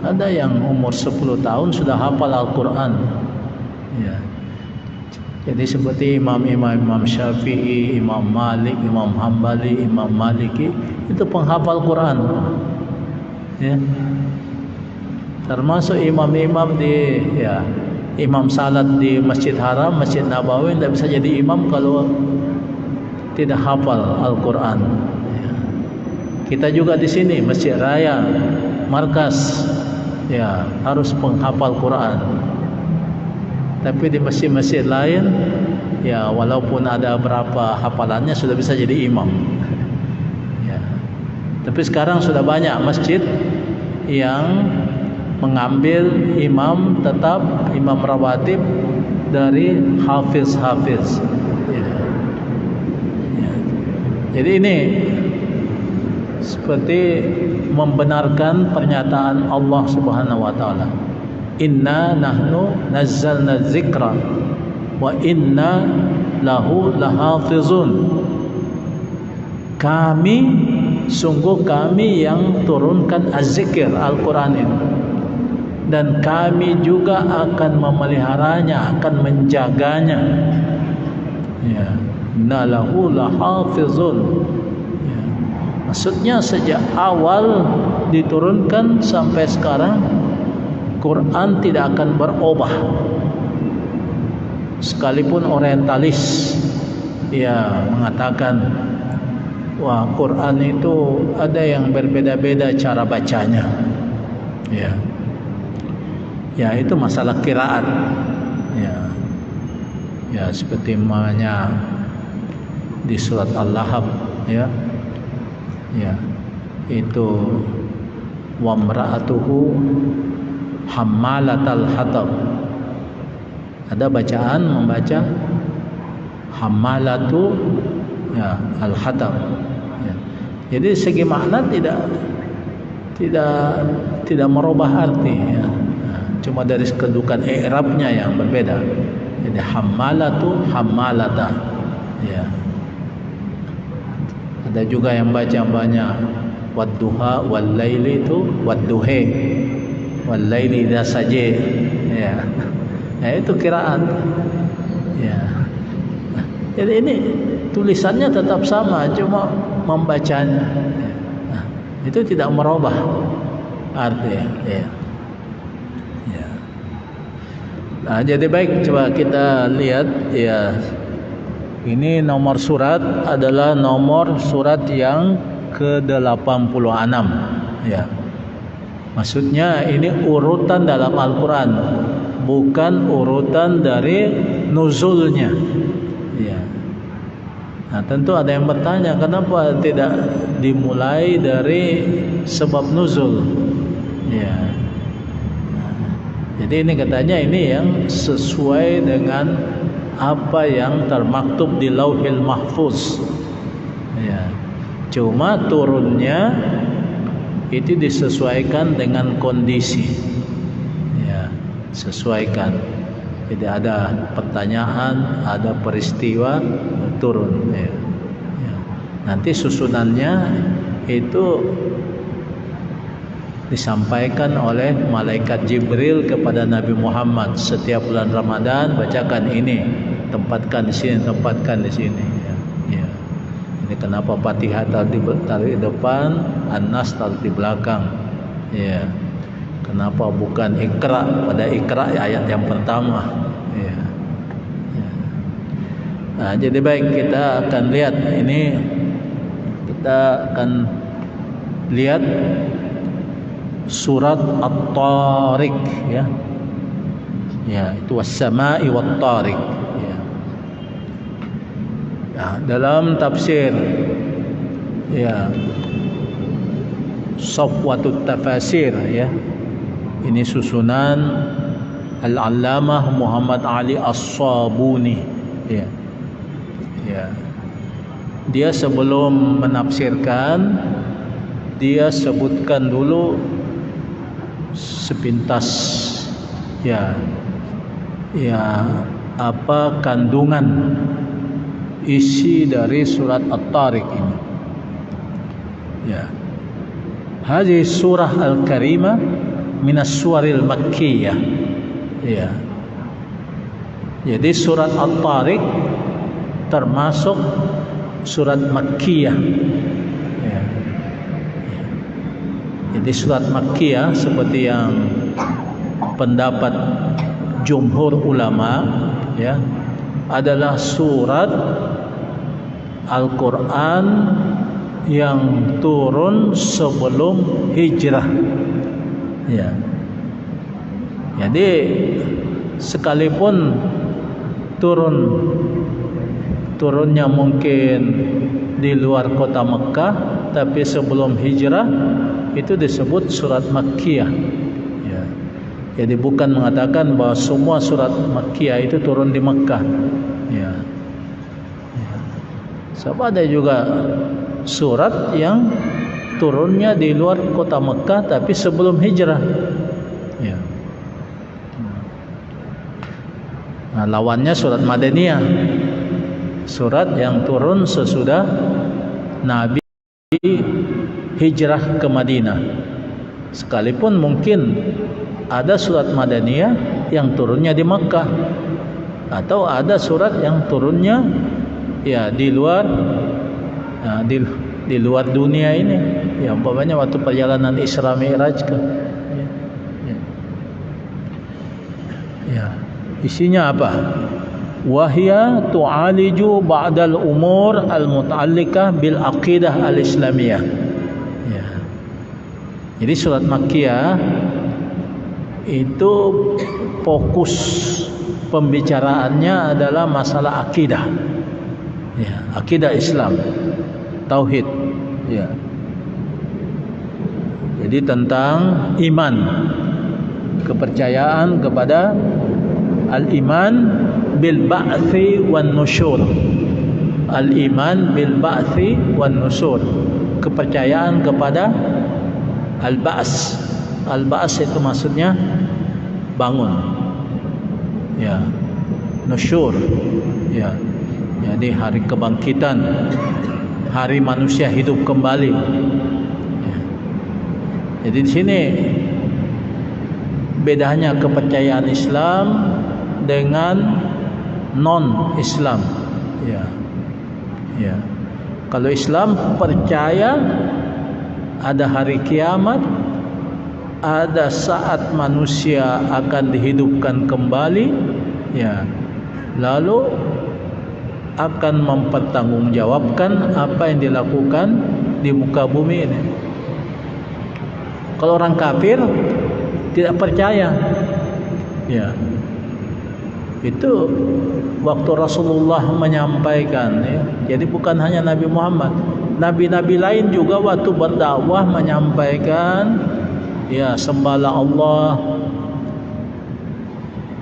ada yang umur 10 tahun sudah hafal Al-Quran, ya. Jadi seperti imam Syafi'i, Imam Malik, Imam Hambali, Imam Maliki itu penghafal Quran, ya. Termasuk imam-imam imam salat di Masjid Haram, Masjid Nabawi tidak bisa jadi imam kalau tidak hafal Al-Quran, ya. Kita juga di sini Masjid Raya, markas, ya harus penghafal Quran. Tapi di masjid-masjid lain, ya walaupun ada berapa hafalannya sudah bisa jadi imam, ya. Tapi sekarang sudah banyak masjid yang mengambil imam tetap, imam rawatib dari hafiz-hafiz, ya. Ya. Jadi ini seperti membenarkan pernyataan Allah Subhanahu wa taala, inna nahnu nazzalna dzikra wa inna lahu lahafizun. Sungguh kami yang turunkan az-zikr Al-Quran ini, dan kami juga akan memeliharanya, akan menjaganya, ya. Inna lahu lahafizun, ya. Maksudnya sejak awal diturunkan sampai sekarang Quran tidak akan berubah. Sekalipun orientalis ya mengatakan, wah Quran itu ada yang berbeda-beda cara bacanya, ya. Ya itu masalah qiraat, ya. Ya seperti namanya di surat Al-Lahab, ya. Ya itu wa mra'atuhu hammalatal hatab. Ada bacaan membaca hammalatu, ya, al-hatab, ya. Jadi segi makna tidak merubah arti, ya. Cuma dari kedudukan i'rabnya yang berbeda. Jadi hammalatu, hammalata, ya. Ada juga yang baca banyak wadduha wal laili itu wadduhe wal laili idza saja, ya. Ya itu qiraat, ya. Jadi ini tulisannya tetap sama, cuma membacanya, nah, itu tidak merubah arti, ya. Ya. Nah, jadi baik, coba kita lihat, ya. Ini nomor surat adalah nomor surat yang ke-86, ya. Maksudnya ini urutan dalam Al-Quran, bukan urutan dari nuzulnya, ya. Nah tentu ada yang bertanya, kenapa tidak dimulai dari sebab nuzul, ya. Nah, jadi ini katanya ini yang sesuai dengan apa yang termaktub di Lauhil Mahfuz, ya. Cuma turunnya itu disesuaikan dengan kondisi, ya, sesuaikan. Jadi ada pertanyaan, ada peristiwa, turun, ya. Ya. Nanti susunannya itu disampaikan oleh malaikat Jibril kepada Nabi Muhammad setiap bulan Ramadan, bacakan ini, tempatkan di sini, tempatkan di sini, ya. Ya. Ini kenapa Fatihah taruh di depan, An-Nas taruh di belakang, ya. Kenapa bukan Iqra pada Iqra ayat yang pertama, ya. Ya. Nah, jadi baik, kita akan lihat ini, kita akan lihat surat At-Tariq, ya. Ya, itu was-sama'i wat-tariq, ya. Dalam tafsir Safwatut Tafasir, ini susunan Al-Allamah Muhammad Ali As-Sabuni, dia sebelum menafsirkan, dia sebutkan dulu sepintas apa kandungan isi dari surat At-Tariq ini. Hadhihi surah al-karimah minas suwaril makkiyah. Jadi surat At-Tariq termasuk surat makkiyah. Jadi surat makkiyah seperti yang pendapat jumhur ulama adalah surat Al-Quran yang turun sebelum hijrah. Jadi sekalipun turunnya mungkin di luar kota Mekah, tapi sebelum hijrah itu disebut surat Makkiyah. Jadi bukan mengatakan bahwa semua surat Makkiyah itu turun di Mekah. Sebab ada juga surat yang turunnya di luar kota Mekah tapi sebelum hijrah. Nah, lawannya surat Madaniyah, surat yang turun sesudah Nabi hijrah ke Madinah. Sekalipun mungkin ada surat Madaniyah yang turunnya di Makkah, atau ada surat yang turunnya di luar di luar dunia ini, umpamanya waktu perjalanan Isra Mi'raj ke. Isinya apa? Wahya tu'aliju ba'dal umur al-muta'alliqah bil aqidah al-islamiyah. Jadi surat Makkiyah itu fokus pembicaraannya adalah masalah akidah, akidah Islam, tauhid, jadi tentang iman, kepercayaan kepada al-iman bil ba'thi wan nusyur, al-iman bil ba'thi wan nusyur, kepercayaan kepada al-ba's. Al-ba's itu maksudnya bangun, nusyur, jadi hari kebangkitan, hari manusia hidup kembali. Jadi di sini bedanya kepercayaan Islam dengan non-Islam. Kalau Islam percaya ada hari kiamat, ada saat manusia akan dihidupkan kembali, lalu akan mempertanggungjawabkan apa yang dilakukan di muka bumi ini. Kalau orang kafir tidak percaya, itu waktu Rasulullah menyampaikan, jadi bukan hanya Nabi Muhammad, nabi-nabi lain juga waktu berdakwah menyampaikan, sembahlah Allah,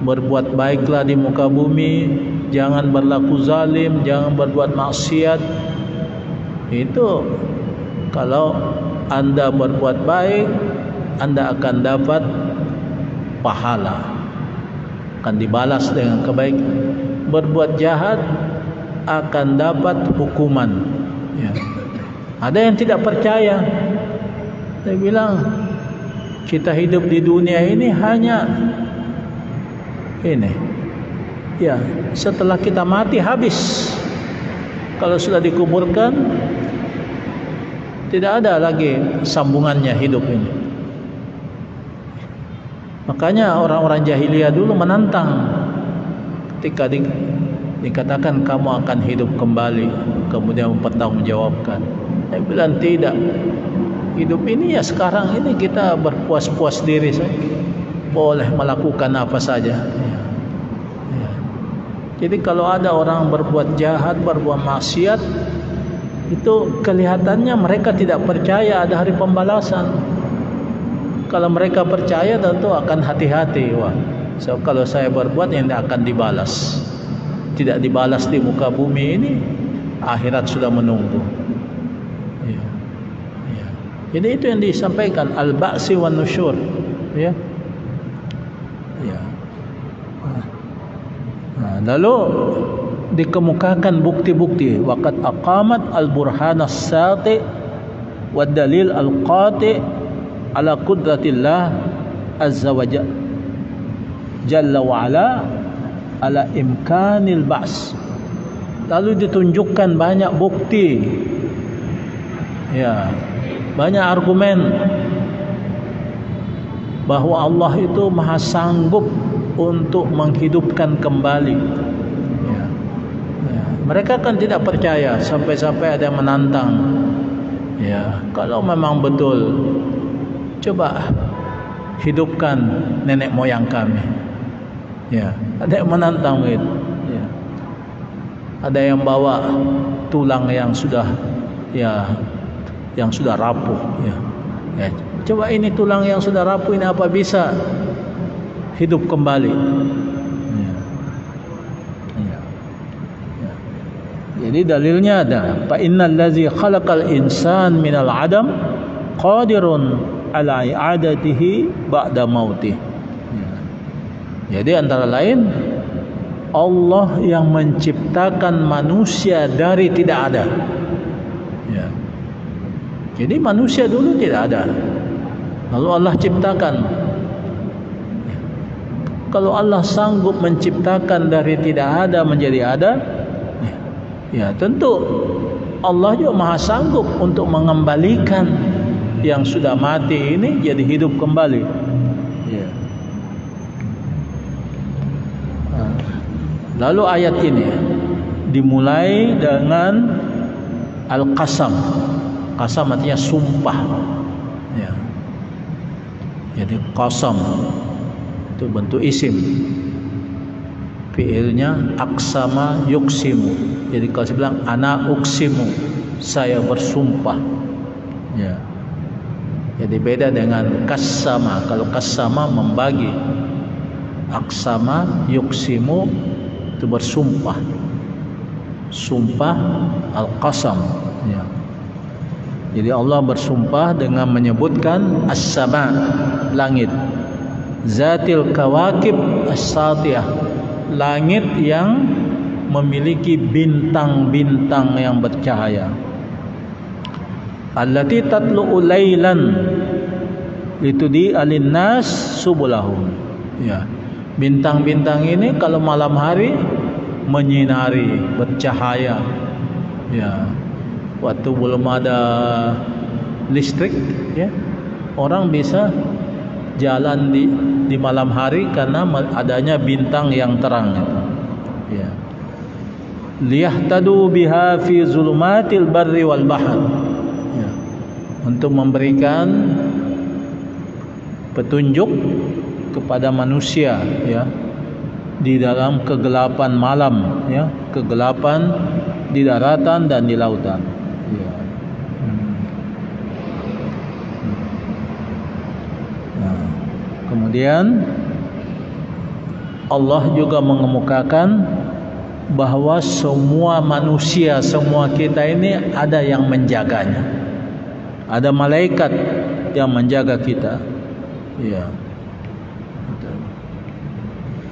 berbuat baiklah di muka bumi, jangan berlaku zalim, jangan berbuat maksiat. Itu kalau Anda berbuat baik, Anda akan dapat pahala, akan dibalas dengan kebaikan. Berbuat jahat akan dapat hukuman. Ada yang tidak percaya, dia bilang kita hidup di dunia ini hanya ini, setelah kita mati habis. Kalau sudah dikuburkan, tidak ada lagi sambungannya hidup ini. Makanya orang-orang jahiliyah dulu menantang ketika dikatakan kamu akan hidup kembali, kemudian mempertanggungjawabkan. Dia bilang tidak, hidup ini sekarang ini kita berpuas-puas diri saja, boleh melakukan apa saja. Jadi kalau ada orang berbuat jahat, berbuat maksiat, itu kelihatannya mereka tidak percaya ada hari pembalasan. Kalau mereka percaya tentu akan hati-hati. Wah, so, kalau saya berbuat yang akan dibalas. Tidak dibalas di muka bumi ini, akhirat sudah menunggu. Ya. Ya. Jadi itu yang disampaikan al-ba'si wan nusyur. Ya. Ya. Lalu dikemukakan bukti-bukti waqad aqamat al-burhan as-sati wad dalil al-qati ala qudratillah azza wa jalla wa ala ala imkanil ba's. Lalu ditunjukkan banyak bukti, ya, banyak argumen bahwa Allah itu maha sanggup untuk menghidupkan kembali. Ya. Ya. Mereka kan tidak percaya, sampai-sampai ada yang menantang. Ya, kalau memang betul, coba hidupkan nenek moyang kami. Ya, ada yang menantang itu. Ya. Ada yang bawa tulang yang sudah, ya, yang sudah rapuh. Ya. Ya. Coba ini tulang yang sudah rapuh ini apa bisa hidup kembali? Ya. Ya. Ya. Jadi dalilnya ada. Fa innal ladzi khalaqal insan minal adam qadirun ala i'adatihi ba'da mautih. Ya. Jadi antara lain Allah yang menciptakan manusia dari tidak ada. Ya. Jadi manusia dulu tidak ada. Lalu Allah ciptakan. Kalau Allah sanggup menciptakan dari tidak ada menjadi ada, ya tentu Allah juga maha sanggup untuk mengembalikan yang sudah mati ini jadi hidup kembali. Ya. Lalu ayat ini dimulai dengan al-qasam. Qasam artinya sumpah. Ya. Jadi qasam itu bentuk isim. Fi'ilnya aksama yuksimu. Jadi kalau saya bilang ana uksimu, saya bersumpah. Ya. Jadi beda dengan kasama. Kalau kasama membagi, aksama yuksimu itu bersumpah. Sumpah al-qasam. Ya. Jadi Allah bersumpah dengan menyebutkan as-sama, langit, zatil kawakib as-satiyah, langit yang memiliki bintang-bintang yang bercahaya, allati tatlu'u lailan litudi alinnas subulahum. Ya, bintang-bintang ini kalau malam hari menyinari, bercahaya. Ya, waktu belum ada listrik, ya, orang bisa jalan di malam hari karena adanya bintang yang terang. Ya. Liyahtadu biha fi zulumatil barri wal bahr. Ya. Untuk memberikan petunjuk kepada manusia, ya, di dalam kegelapan malam, ya, kegelapan di daratan dan di lautan. Ya. Nah, kemudian Allah juga mengemukakan bahwa semua manusia, semua kita ini ada yang menjaganya. Ada malaikat yang menjaga kita. Ya.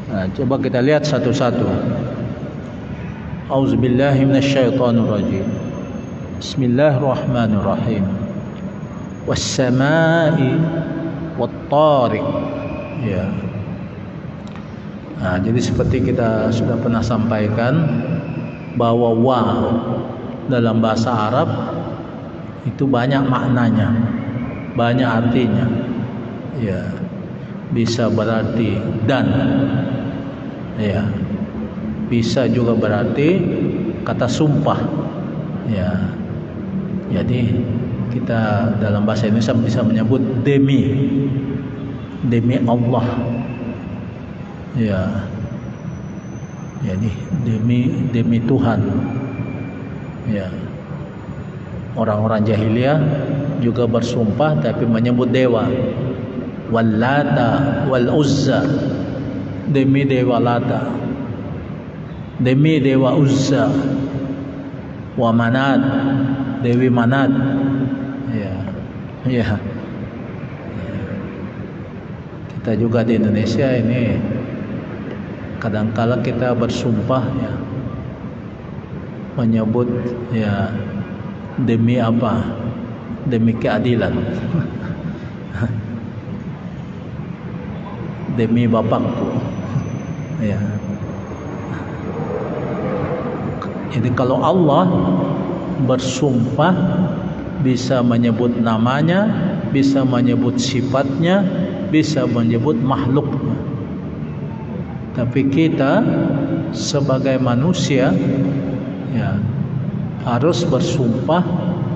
Nah, coba kita lihat satu-satu. Auzubillahi minasyaitonirrajim. Bismillahirrahmanirrahim. Was-samaa'i wat-tariq. Ya. Nah, jadi seperti kita sudah pernah sampaikan bahwa wa dalam bahasa Arab itu banyak maknanya, banyak artinya. Ya, bisa berarti dan, ya, bisa juga berarti kata sumpah. Ya, jadi kita dalam bahasa Indonesia bisa menyebut demi Allah. Ya. Jadi demi Tuhan. Ya. Orang-orang jahiliyah juga bersumpah tapi menyebut dewa. Wallata wal Uzza, demi dewa Lata, demi dewa Uzza, wa Manat, dewi Manat. Ya. Kita juga di Indonesia ini kadangkala kita bersumpah ya, menyebut ya demi apa? Demi keadilan. Demi bapakku. Ya. Jadi kalau Allah bersumpah bisa menyebut namanya, bisa menyebut sifatnya, bisa menyebut makhluknya. Tapi kita sebagai manusia ya harus bersumpah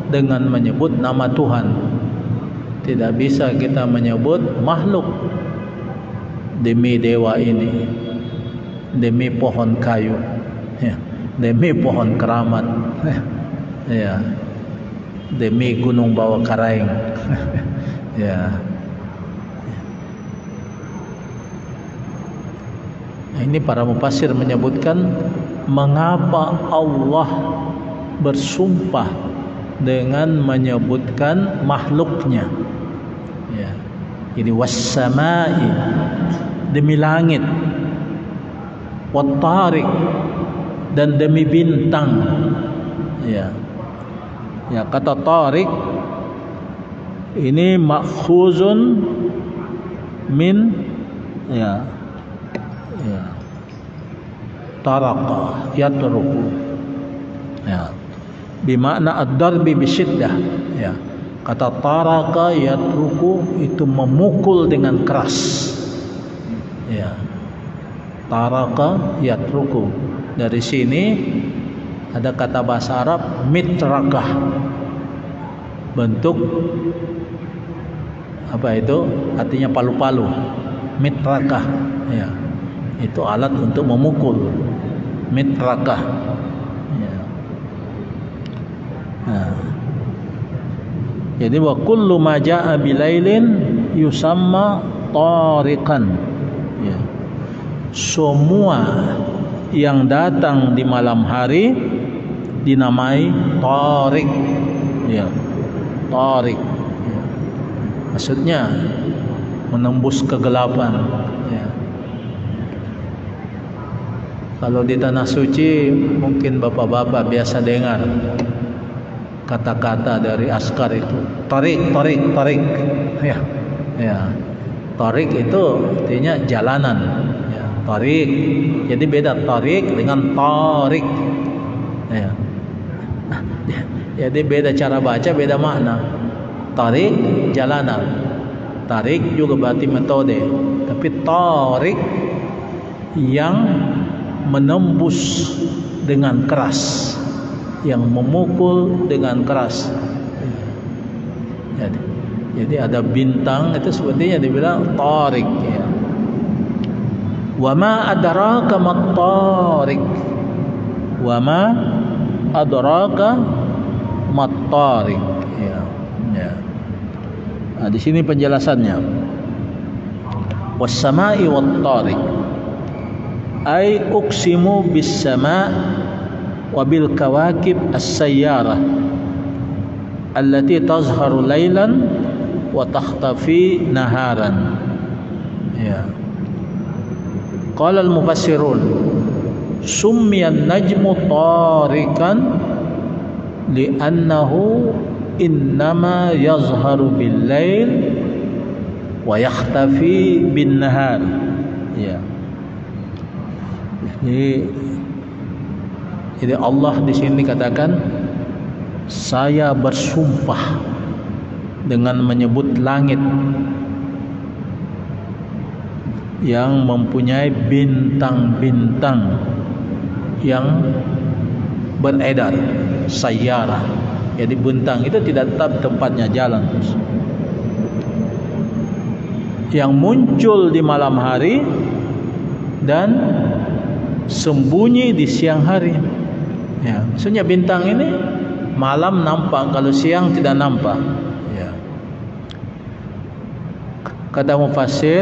dengan menyebut nama Tuhan. Tidak bisa kita menyebut makhluk. Demi dewa ini, demi pohon kayu, ya, demi pohon keramat, ya, demi gunung bawah karaing, ya. Ini para mufassir menyebutkan mengapa Allah bersumpah dengan menyebutkan makhluknya. Ya. Jadi was-samai, demi langit, wat-tariq, dan demi bintang. Ya. Ya, kata tariq ini makhuzun min ya taraqa yatruku, ya, bimakna ad-darbi bisyiddah. Ya, kata taraka yatruku itu memukul dengan keras. Ya, taraka yatruku. Dari sini ada kata bahasa Arab mitrakah, bentuk apa itu? Artinya palu-palu. Mitrakah, ya, itu alat untuk memukul. Mitrakah. Ya. Nah. Jadi wa kullu ma jaa bilailin yusamma tariqan. Ya. Semua yang datang di malam hari dinamai tariq. Ya. Tariq. Ya. Maksudnya menembus kegelapan. Ya. Kalau di tanah suci mungkin bapak-bapak biasa dengar kata-kata dari askar itu, tarik. Ya. Ya. Tarik itu artinya jalanan. Ya. Tarik. Jadi beda tarik dengan tarik. Ya. Jadi beda cara baca, beda makna. Tarik jalanan. Tarik juga berarti metode. Tapi tarik yang menembus dengan keras, yang memukul dengan keras. Jadi ada bintang itu sepertinya dibilang tarik. Ya. Wa ma adraka mat tarik. Wa ma adraka mat tarik. Ya. Ya. Nah, di sini penjelasannya. Was samai wat tarik. Ay uqsimu bis sama' wa bil kawakib as-sayyarah allati tazharu laylan wa takhtafi naharan. Ya. Qala al-mufassirun summiya an-najmu tarikan li'annahu innama yazharu bil lail wa yakhtafi bin nahar. Ya. Jadi Allah di sini katakan, saya bersumpah dengan menyebut langit yang mempunyai bintang-bintang yang beredar, sayyarah. Jadi bintang itu tidak tetap tempatnya, jalan terus. Yang muncul di malam hari dan sembunyi di siang hari. Ya, maksudnya bintang ini malam nampak, kalau siang tidak nampak. Ya. Kata mufassir,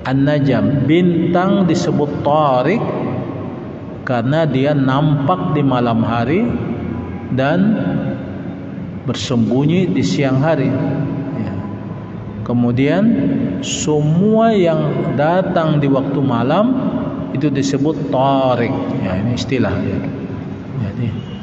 An-Najm, bintang disebut Tariq karena dia nampak di malam hari dan bersembunyi di siang hari. Ya. Kemudian semua yang datang di waktu malam itu disebut Tariq. Ya, ini istilah. Ya. Jadi